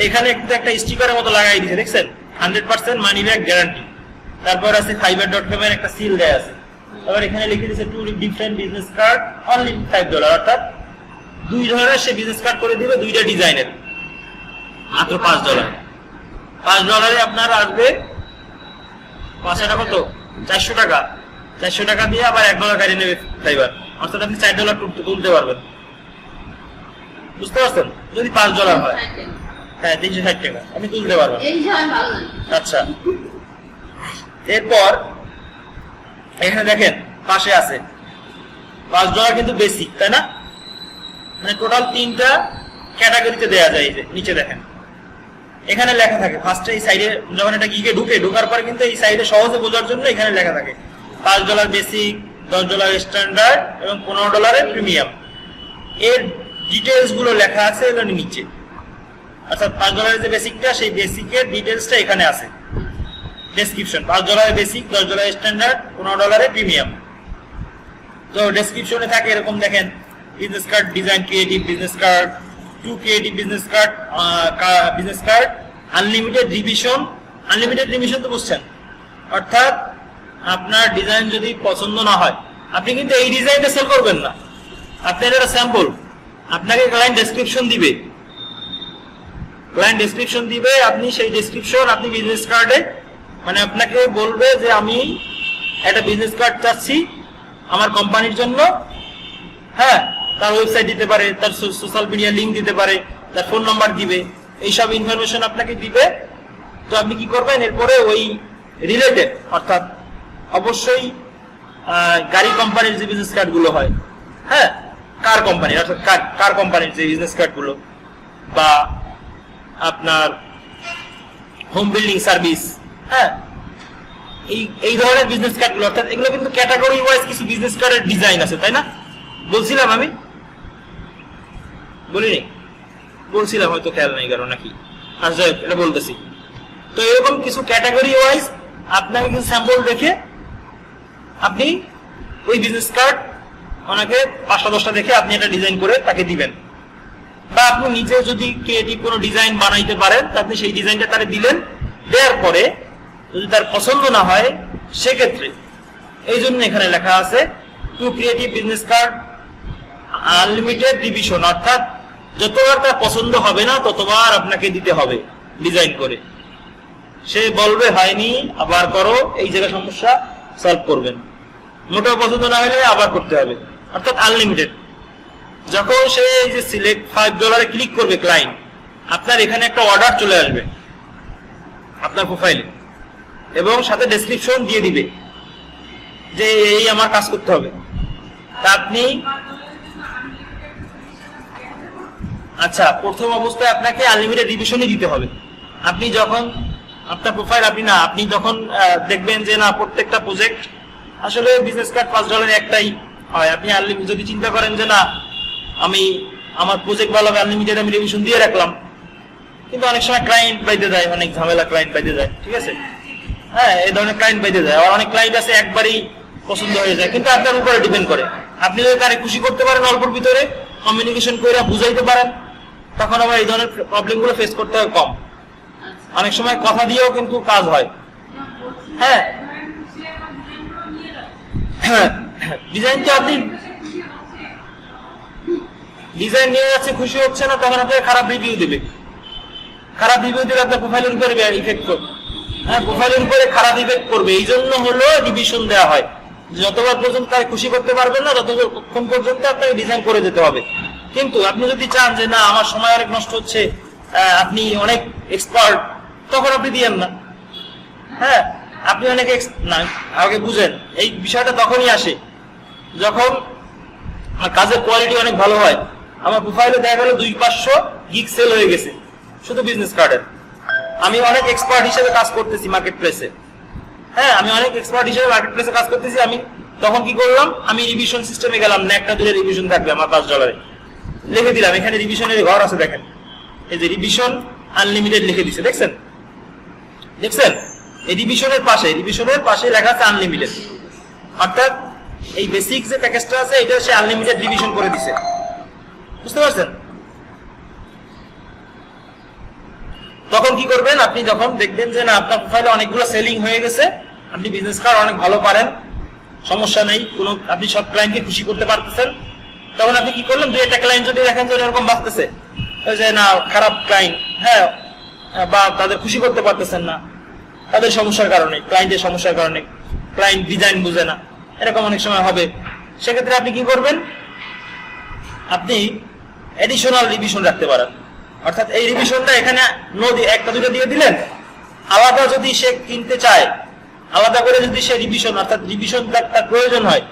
এখানে একটা স্টিকারের মতো লাগাই দিয়েছে, দেখছেন? 100% মানি ব্যাক গ্যারান্টি। তারপর আছে fiverr.com এর একটা সিল দেয়া আছে। আবার এখানে লিখে দিয়েছে two different business card only $5, অর্থাৎ 2 ধরনের সে বিজনেস কার্ড করে দিবে, 2টা ডিজাইনের, মাত্র $5। $5 আপনার আসবে 5 টাকা, কত? 400 টাকা। 400 টাকা দিয়ে আবার $1 কাটে নেবে ফাইবার, অর্থাৎ আপনি $4 তুলতে পারবেন। বুঝতে পারছেন? যদি $5 হয়, হ্যাঁ, 360 টাকা আপনি তুলতে পারবেন। আচ্ছা, এরপর এখানে দেখেন পাশে আছে $5 কিন্তু বেসিক, তাই না? মানে টোটাল 3টা ক্যাটাগরিতে দেয়া যায়। এই যে নিচে দেখেন এখানে লেখা থাকে, ফার্স্টে এই সাইডে যখন এটা গিগে ঢোকার পর কিন্তু এই সাইডে সহজে বোঝার জন্য এখানে লেখা থাকে $5 বেসিক, $10 স্ট্যান্ডার্ড এবং $15 প্রিমিয়াম। এর ডিটেইলস গুলো লেখা আছে এর নিচে। অর্থাৎ $5 যে বেসিকটা, সেই বেসিকের ডিটেইলসটা এখানে আছে। Description $5 basic, $10 standard, $15 premium. তো ডেসক্রিপশনে থাকে এরকম, দেখেন business card design creative business card, 2 creative business card, unlimited revision. Unlimited revision তো বুঝছেন? অর্থাৎ আপনার ডিজাইন যদি পছন্দ না হয়, আপনি কিন্তু এই ডিজাইনটা সেল করবেন না, আপনার একটা স্যাম্পল আপনাকে ক্লায়েন্ট ডেসক্রিপশন দিবে, আপনি সেই ডেসক্রিপশন আপনি বিজনেস কার্ডে, মানে আপনাকে বলবে যে আমি একটা বিজনেস কার্ড চাচ্ছি, আমার কোম্পানির জন্য, হ্যাঁ, তার ওয়েবসাইট দিতে পারে, তার সোশ্যাল মিডিয়া লিঙ্ক দিতে পারে, তার ফোন নাম্বার দিবে, এইসব ইনফরমেশন আপনাকে দিবে। তো আপনি কি করবেন, এরপরে ওই রিলেটেড, অর্থাৎ অবশ্যই গাড়ি কোম্পানির যে বিজনেস কার্ড গুলো হয়, হ্যাঁ, কার কোম্পানির, অর্থাৎ কার কোম্পানির যে বিজনেস কার্ড গুলো, বা আপনার হোম বিল্ডিং সার্ভিস, হ্যাঁ, এই ধরনের বিজনেস কার্ড গুলো, অর্থাৎ এগুলো কিন্তু ক্যাটাগরি ওয়াইজ কিছু বিজনেস কার্ডের ডিজাইন আছে, তাই না? বলছিলাম আমি, বলিনি? বলছিলাম, হয়তো খেয়াল নেই কারণ নাকি, আচ্ছা এটা বলতেছি। তো এরকম কিছু ক্যাটাগরি ওয়াইজ আপনাকে কিছু স্যাম্পল দেখে আপনি ওই বিজনেস কার্ড ওনাকে 5টা-10টা দেখে আপনি একটা ডিজাইন করে তাকে দিবেন, বা আপনি নিজে যদি ক্রিয়েটিভ কোনো ডিজাইন বানাইতে পারেন আপনি সেই ডিজাইনটা তাকে দিলেন। দেওয়ার পরে যদি তার পছন্দ না হয় সেক্ষেত্রে এই জন্য এখানে লেখা আছে two creative business card unlimited revision, অর্থাৎ যতবার তার পছন্দ হবে না ততবার আপনাকে দিতে হবে ডিজাইন করে। সে বলবে হয়নি, আবার করো, এই জায়গায় সমস্যা সলভ করবেন। মোটেও পছন্দ না হলে আবার করতে হবে, অর্থাৎ আনলিমিটেড। যখন সে এই যে সিলেক্ট $5 ক্লিক করবে ক্লায়েন্ট, আপনার এখানে একটা অর্ডার চলে আসবে আপনার প্রোফাইলে, এবং সাথে ডেসক্রিপশন দিয়ে দিবে যে এই আমার কাজ করতে হবে। তা আপনি, আচ্ছা, প্রথম অবস্থায় আপনাকে আনলিমিটেড রিভিশনই দিতে হবে। আপনি যখন আপনার প্রোফাইল আপনি যখন দেখবেন যে না প্রত্যেকটা প্রজেক্ট আসলে বিজনেস কার্ড $5 একটাই হয়, আপনি যদি চিন্তা করেন যে না আমি আমার প্রজেক্ট ভালো আনলিমিটেড আমি রিভিশন দিয়ে রাখলাম, কিন্তু অনেক সময় ক্লায়েন্ট পাইতে যায়, অনেক ঝামেলা ক্লায়েন্ট পাইতে যায়, ঠিক আছে, হ্যাঁ, এই ধরনের ক্লায়েন্ট পাইতে যায়। আর অনেক ক্লায়েন্ট আছে একবারই পছন্দ হয়ে যায়, কিন্তু আপনার উপরে ডিপেন্ড করে। আপনি যদি তারে খুশি করতে পারেন, অল্পর ভিতরে কমিউনিকেশন করে বুঝাইতে পারেন, তখন আবার এই ধরনের প্রবলেম গুলো ফেস করতে হয় কম। অনেক সময় কথা দিয়েও কিন্তু কাজ হয়, হ্যাঁ, ডিজাইন তো আপনি ডিজাইন নিয়ে যাচ্ছে, খুশি হচ্ছে না, তখন আপনাকে খারাপ রিভিউ দেবে। খারাপ রিভিউ দিলে আপনার প্রোফাইলের উপরে ইফেক্ট করবে, হ্যাঁ, প্রোফাইলের উপরে খারাপ ইফেক্ট করবে। এই জন্য হলো রিভিশন দেওয়া হয়, যতবার পর্যন্ত তাকে খুশি করতে পারবেন না ততক্ষণ পর্যন্ত আপনাকে ডিজাইন করে যেতে হবে। কিন্তু আপনি যদি চান যে না আমার সময় অনেক নষ্ট হচ্ছে, আপনি অনেক এক্সপার্ট, তখন আপনি দিয়েন না, হ্যাঁ, আপনি অনেক না, আগে বুঝেন এই বিষয়টা তখনই আসে যখন কাজের কোয়ালিটি অনেক ভালো হয়। আমার প্রোফাইলে দেখা গেল 200-500 গিগ সেল হয়ে গেছে শুধু বিজনেস কার্ডের। আমি অনেক এক্সপার্ট হিসেবে কাজ করতেছি মার্কেট প্লেসে, হ্যাঁ, আমি অনেক এক্সপার্ট হিসেবে মার্কেট প্লেসে কাজ করতেছি। আমি তখন কি করলাম, আমি রিভিশন সিস্টেমে গেলাম না, একটা দুটো রিভিশন থাকবে আমার $5 লিখে দিলাম। এখানে রিভিশনের ঘর আছে, দেখেন এই যে রিভিশন আনলিমিটেড লিখে দিচ্ছে, দেখছেন এই রিভিশনের পাশে লেখা আছে আনলিমিটেড, অর্থাৎ এই বেসিক যে প্যাকেজটা আছে এটা সে আনলিমিটেড রিভিশন করে দিছে, বুঝতে পারছেন? তখন কি করবেন, আপনি যখন দেখবেন যে না আপনার প্রোফাইলে অনেকগুলো সেলিং হয়ে গেছে, আপনি বিজনেস কার্ড অনেক ভালো পারেন, সমস্যা নেই, কোনো আপনি সব ক্লায়েন্টকে খুশি করতে পারতেছেন, তখন আপনি কি করলেন, 2-1টা ক্লায়েন্ট যদি দেখেন যে এরকম বাঁচতেছে যে না খারাপ ক্লায়েন্ট, হ্যাঁ, বা তাদের খুশি করতে পারতেছেন না, তাদের সমস্যার কারণে, ক্লায়েন্টের সমস্যার কারণে, ক্লায়েন্ট ডিজাইন বুঝে না, এরকম অনেক সময় হবে, সেক্ষেত্রে আপনি কি করবেন, আপনি এডিশনাল রিভিশন রাখতে পারেন। অর্থাৎ এই রিভিশনটা এখানে একটা দুটো দিয়ে দিলেন, আলাদা যদি সে কিনতে চায়, আলাদা করে যদি সে রিভিশন, অর্থাৎ রিভিশন তার প্রয়োজন হয়,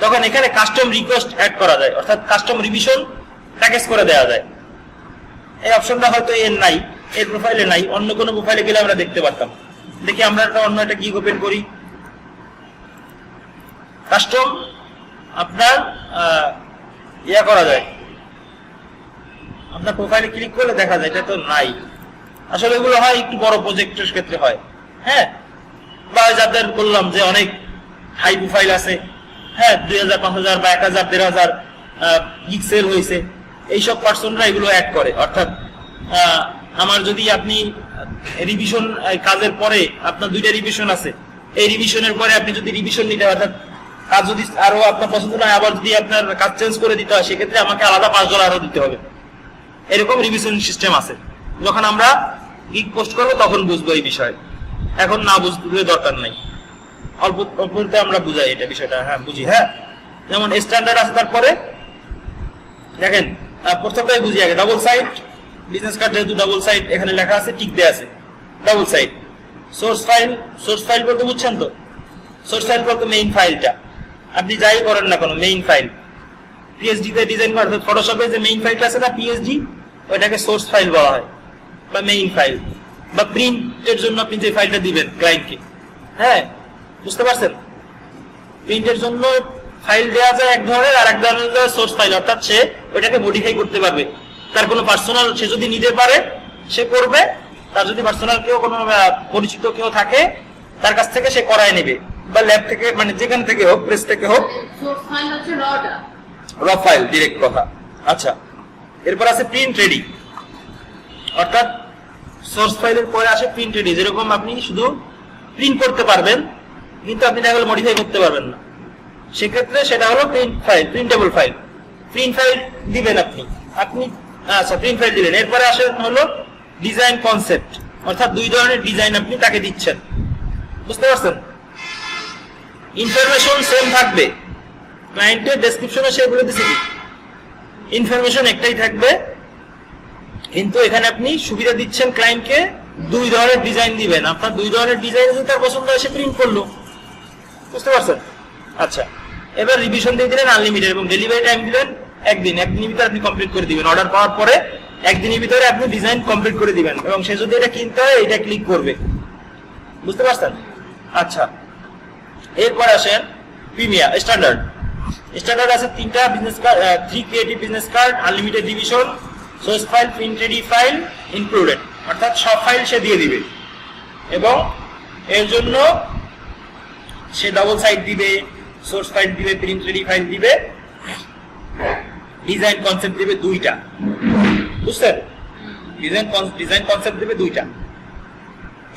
তখন এখানে কাস্টম রিকোয়েস্ট অ্যাড করা যায়, অর্থাৎ কাস্টম রিভিশন প্যাকেজ করে দেওয়া যায়। এই অপশনটা হয়তো এর নাই, এর প্রোফাইলে নাই, অন্য কোনো প্রোফাইলে গেলে আমরা দেখতে পারতাম। দেখি আমরা অন্য একটা গিগ ওপেন করি, কাস্টম আপনার ইয়া করা যায়, আপনার প্রোফাইলে ক্লিক করলে দেখা যায়, এটা তো নাই। আসলে এগুলো হয় একটু বড় প্রজেক্টের ক্ষেত্রে হয়, হ্যাঁ, বা যাদের বললাম যে অনেক হাই প্রোফাইল আছে, হ্যাঁ, 2000, 5000 বা 1000, 1500 গিগ সেল হয়েছে, এইসব পার্সনরা এগুলো অ্যাড করে। অর্থাৎ আমার যদি আপনি রিভিশন কাজের পরে আপনার 2টা রিভিশন আছে, এই রিভিশনের পরে আপনি যদি রিভিশন নিতে, অর্থাৎ কাজ যদি আরো আপনার পছন্দ নয়, আবার যদি আপনার কাজ চেঞ্জ করে দিতে হয়, সেক্ষেত্রে আমাকে আলাদা $5 আরো দিতে হবে। এরকম রিভিশন সিস্টেম আছে। যখন আমরা গিগ পোস্ট করবো তখন বুঝবো এই বিষয়, এখন না বুঝতে দরকার নাই, অল্পতে আমরা বুঝাই এটা বিষয়টা, হ্যাঁ বুঝি, হ্যাঁ। যেমন স্ট্যান্ডার্ড আছে, তারপরে দেখেন প্রথমটাই বুঝি আগে, ডাবল সাইড বিজনেস কার্ড, যেহেতু ডাবল সাইড এখানে লেখা আছে, টিক দেয়া আছে, ডাবল সাইড। সোর্স ফাইল বলতে বুঝছেন তো? সোর্স ফাইল বলতে মেইন ফাইলটা, আপনি যাই করেন না কোনো মেইন ফাইল। পিএসডি তে ডিজাইন করা, ফটোশপে যে মেইন ফাইলটা আছে না পিএসডি, ওইটাকে সোর্স ফাইল বলা হয় বা মেইন ফাইল। বা প্রিন্টের জন্য আপনি যে ফাইলটা দিবেন ক্লায়েন্টকে, হ্যাঁ বুঝতে পারছেন, প্রিন্টের জন্য ফাইল দেওয়া যায় এক ধরনের, আর এক ধরনের সোর্স ফাইল, অর্থাৎ সে ওইটাকে মডিফাই করতে পারবে। তার কোনো পার্সোনাল সে যদি নিতে পারে সে করবে, তার যদি পার্সোনাল কেউ কোনো পরিচিত কেউ থাকে তার কাছ থেকে সে করায় নেবে, বা ল্যাব থেকে, মানে যেখান থেকে হোক, প্রেস থেকে হোক। সোর্স ফাইল হচ্ছে র ফাইল, ডিরেক্ট কথা। আচ্ছা, এরপর আছে প্রিন্ট রেডি, অর্থাৎ সোর্স ফাইলের পরে আসে প্রিন্ট রেডি, যেরকম আপনি শুধু প্রিন্ট করতে পারবেন কিন্তু আপনি তাহলে মডিফাই করতে পারবেন না, সেক্ষেত্রে সেটা হলো print file, printable file. Print file দিবেন আপনি, আচ্ছা প্রিন্ট ফাইল দিলেন। এরপরে আসে হলো ডিজাইন কনসেপ্ট, অর্থাৎ দুই ধরনের ডিজাইন আপনি তাকে দিচ্ছেন, বুঝতে পারছেন? ইনফরমেশন সেম থাকবে, ক্লায়েন্টের ডেসক্রিপশনে সে বলে দিচ্ছে কি ইনফরমেশন একটাই থাকবে, কিন্তু এখানে আপনি সুবিধা দিচ্ছেন ক্লায়েন্টকে দুই ধরনের ডিজাইন দিবেন। আপনার দুই ধরনের ডিজাইন যদি তার পছন্দ হয় সে প্রিন্ট করলো, বুঝতে পারছেন? আচ্ছা, এবার রিভিশন দিয়ে দিলেন আনলিমিটেড, এবং ডেলিভারি টাইম দিলেন একদিনের ভিতরে আপনি কমপ্লিট করে দিবেন। অর্ডার পাওয়ার পরে একদিনের ভিতরে আপনি ডিজাইন কমপ্লিট করে দিবেন, এবং সে যদি এটা কিনতে হয় এটা ক্লিক করবে, বুঝতে পারছেন? আচ্ছা, এরপর আসেন প্রিমিয়াম স্ট্যান্ডার্ড। স্ট্যান্ডার্ড আছে তিনটা business card, 3 creative business card, unlimited division, source file, print ready file included, অর্থাৎ সব ফাইল সে দিয়ে দিবে, এবং এর জন্য সে ডাবল সাইড দিবে, সোর্স ফাইল দিবে, প্রিন্ট রেডি ফাইল দিবে, ডিজাইন কনসেপ্ট দিবে দুইটা, বুঝছেন? ডিজাইন কনসেপ্ট দিবে দুইটা,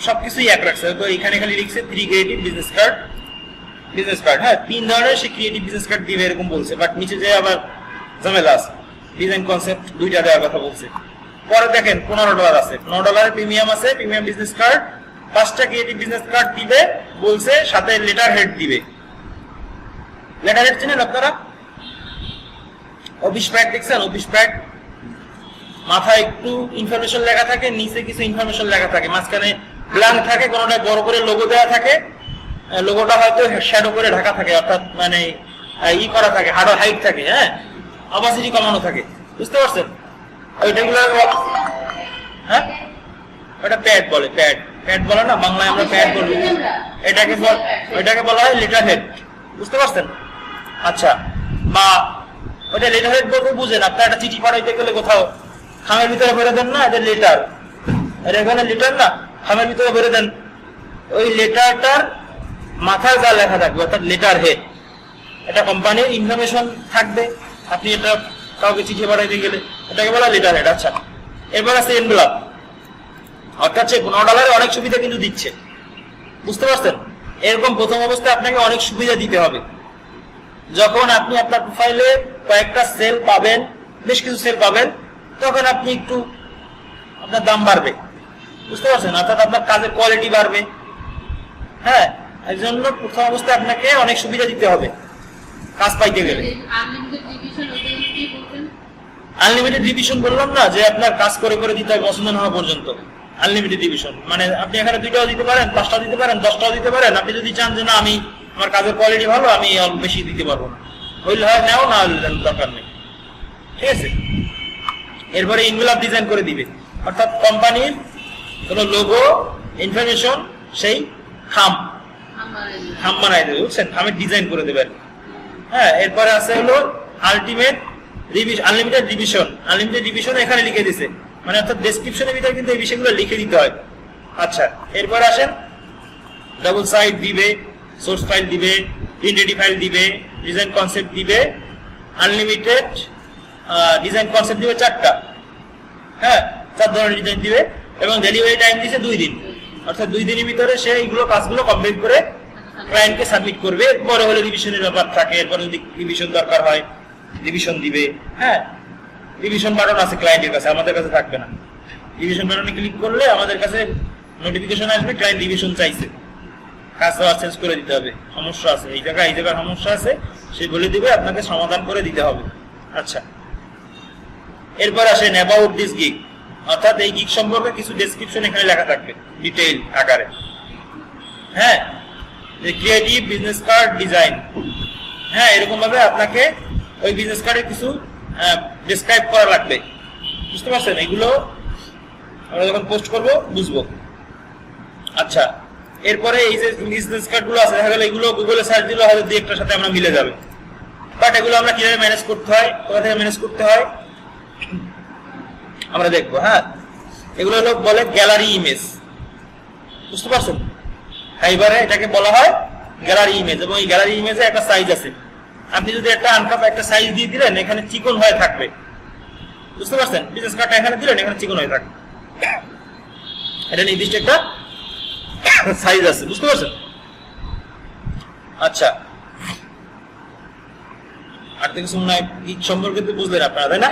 সবকিছুই এক রাখছে। তো এখানে খালি লিখছে 3 ক্রিয়েটিভ বিজনেস কার্ড, হ্যাঁ 3 ধরনের সে ক্রিয়েটিভ বিজনেস কার্ড দিবে এরকম বলছে, বাট নিচে যে আবার ঝামেলা আছে, ডিজাইন কনসেপ্ট দুইটা দেওয়ার কথা বলছে। পরে দেখেন $15 আছে, $9 প্রিমিয়াম আছে, প্রিমিয়াম বিজনেস কার্ড, 5টা ক্রিয়েটিভ বিজনেস কার্ড দিবে বলছে, সাথে লেটার হেড দিবে। লেটার হেড চেনেন আপনারা? অফিস প্যাড দেখছেন? অফিস প্যাড মাথায় একটু ইনফরমেশন লেখা থাকে, নিচে কিছু ইনফরমেশন লেখা থাকে, মাঝখানে ব্ল্যাঙ্ক থাকে, কোনোটা বড় করে লোগো দেওয়া থাকে, লোগোটা হয়তো শ্যাডো করে ঢাকা থাকে, অর্থাৎ মানে ই করা থাকে, হাইট থাকে, হ্যাঁ অপাসিটি কমানো থাকে, বুঝতে পারছেন? ওইটাগুলো হ্যাঁ ওটা প্যাড বলে, প্যাড বলে না বাংলায়, আমরা প্যাড বলি, এটাকে বলা হয় লেটার হেড, বুঝতে পারছেন? আচ্ছা, বা ওটা লেটার হেড বলতে বুঝেন, আপনার একটা চিঠি পাঠাইতে গেলে কোথাও খামের ভিতরে ভরে দেন না, এটা লেটার, আর এখানে লেটার না, খামের ভিতরে ভরে দেন, ওই লেটারটার মাথায় যা লেখা থাকবে অর্থাৎ লেটার হেড, এটা কোম্পানির ইনফরমেশন থাকবে, আপনি এটা কাউকে চিঠি পাঠাইতে গেলে এটাকে বলা লেটার হেড। আচ্ছা, এরপর আছে এনভেলপ, অর্থাৎ সে $15 অনেক সুবিধা কিন্তু দিচ্ছে, বুঝতে পারছেন? এরকম প্রথম অবস্থায় আপনাকে অনেক সুবিধা দিতে হবে। যখন আপনি আপনার প্রোফাইলে কয়েকটা সেল পাবেন, বেশ কিছু সেল পাবেন, তখন আপনি একটু আপনার দাম বাড়বে, বুঝতে পারছেন? অর্থাৎ আপনার কাজের কোয়ালিটি বাড়বে, হ্যাঁ এর জন্য প্রথম অবস্থায় আপনাকে অনেক সুবিধা দিতে হবে কাজ পাইতে গেলে। আনলিমিটেড ডিভিশন বললাম না, যে আপনার কাজ করে করে দিতে হয় পছন্দ না হওয়া পর্যন্ত। আনলিমিটেড ডিভিশন মানে আপনি এখানে 2টাও দিতে পারেন, 5টাও দিতে পারেন, 10টাও দিতে পারেন। আপনি যদি চান যে না আমি আমার কাজের কোয়ালিটি ভালো, আমি অল্প বেশি দিতে পারবো না, হইলে হয় নাও, না হইলে দরকার নেই, ঠিক আছে? এরপরে ইনভেলপ ডিজাইন করে দিবে, অর্থাৎ কোম্পানির কোনো লোগো ইনফরমেশন সেই খাম বানাই দেবে, বুঝছেন? খামের ডিজাইন করে দেবেন, হ্যাঁ। এরপরে আছে হলো আনলিমিটেড ডিভিশন। আনলিমিটেড ডিভিশন এখানে লিখে দিছে, মানে অর্থাৎ ডেসক্রিপশনের ভিতরে কিন্তু এই বিষয়গুলো লিখে দিতে হয়। আচ্ছা, এরপর আসেন ডাবল সাইড দিবে, সোর্স ফাইল দিবে, প্রিন্ট রেডি ফাইল দিবে, ডিজাইন কনসেপ্ট দিবে, আনলিমিটেড ডিজাইন কনসেপ্ট দিবে 4টা, হ্যাঁ 4 ধরনের ডিজাইন দিবে, এবং ডেলিভারি টাইম দিছে 2 দিন, অর্থাৎ 2 দিনের ভিতরে সে এইগুলো কাজগুলো কমপ্লিট করে ক্লায়েন্টকে সাবমিট করবে। এরপরে হলে রিভিশনের ব্যাপার থাকে, এরপরে যদি রিভিশন দরকার হয় রিভিশন দিবে, হ্যাঁ। রিভিশন বাটন আছে ক্লায়েন্টের কাছে, আমাদের কাছে থাকবে না। রিভিশন বাটনে ক্লিক করলে আমাদের কাছে নোটিফিকেশন আসবে ক্লায়েন্ট রিভিশন চাইছে, কাজটা চেঞ্জ করে দিতে হবে, সমস্যা আছে এই জায়গায় সমস্যা আছে, সে বলে দিবে, আপনাকে সমাধান করে দিতে হবে। আচ্ছা, এরপর আসেন অ্যাবাউট দিস গিগ, অর্থাৎ এই গিগ সম্পর্কে কিছু ডেসক্রিপশন এখানে লেখা থাকবে ডিটেইল আকারে। হ্যাঁ, ক্রিয়েটিভ বিজনেস কার্ড ডিজাইন, হ্যাঁ এরকম ভাবে আপনাকে ওই বিজনেস কার্ডে কিছু ডেসক্রাইব করা লাগবে, বুঝতে পারছেন? এগুলো আমরা যখন পোস্ট করব বুঝবো। আচ্ছা, এরপরে এই যে বিজনেস কার্ড গুলো আছে, দেখা গেল এগুলো গুগলে সার্চ দিলে হয়তো দুই একটার সাথে আমরা মিলে যাবে, বাট এগুলো আমরা কিভাবে ম্যানেজ করতে হয়, কোথা থেকে ম্যানেজ করতে হয় আমরা দেখবো। হ্যাঁ, এগুলো হলো বলে গ্যালারি ইমেজ, বুঝতে পারছেন? ফাইবারে এটাকে বলা হয় গ্যালারি ইমেজ, এবং এই গ্যালারি ইমেজে একটা সাইজ আছে। আপনি যদি একটা আনকাপ একটা সাইজ দিয়ে দিলেন, এখানে চিকন হয়ে থাকবে, বুঝতে পারছেন? বিজনেস কার্ডটা এখানে দিলেন, এখানে চিকন হয়ে থাকবে, এটা নির্দিষ্ট একটা সাইজ আছে, বুঝতে পারছেন? আচ্ছা, আর কিছু মনে হয় সম্পর্কে তো বুঝলেন আপনারা, তাই না?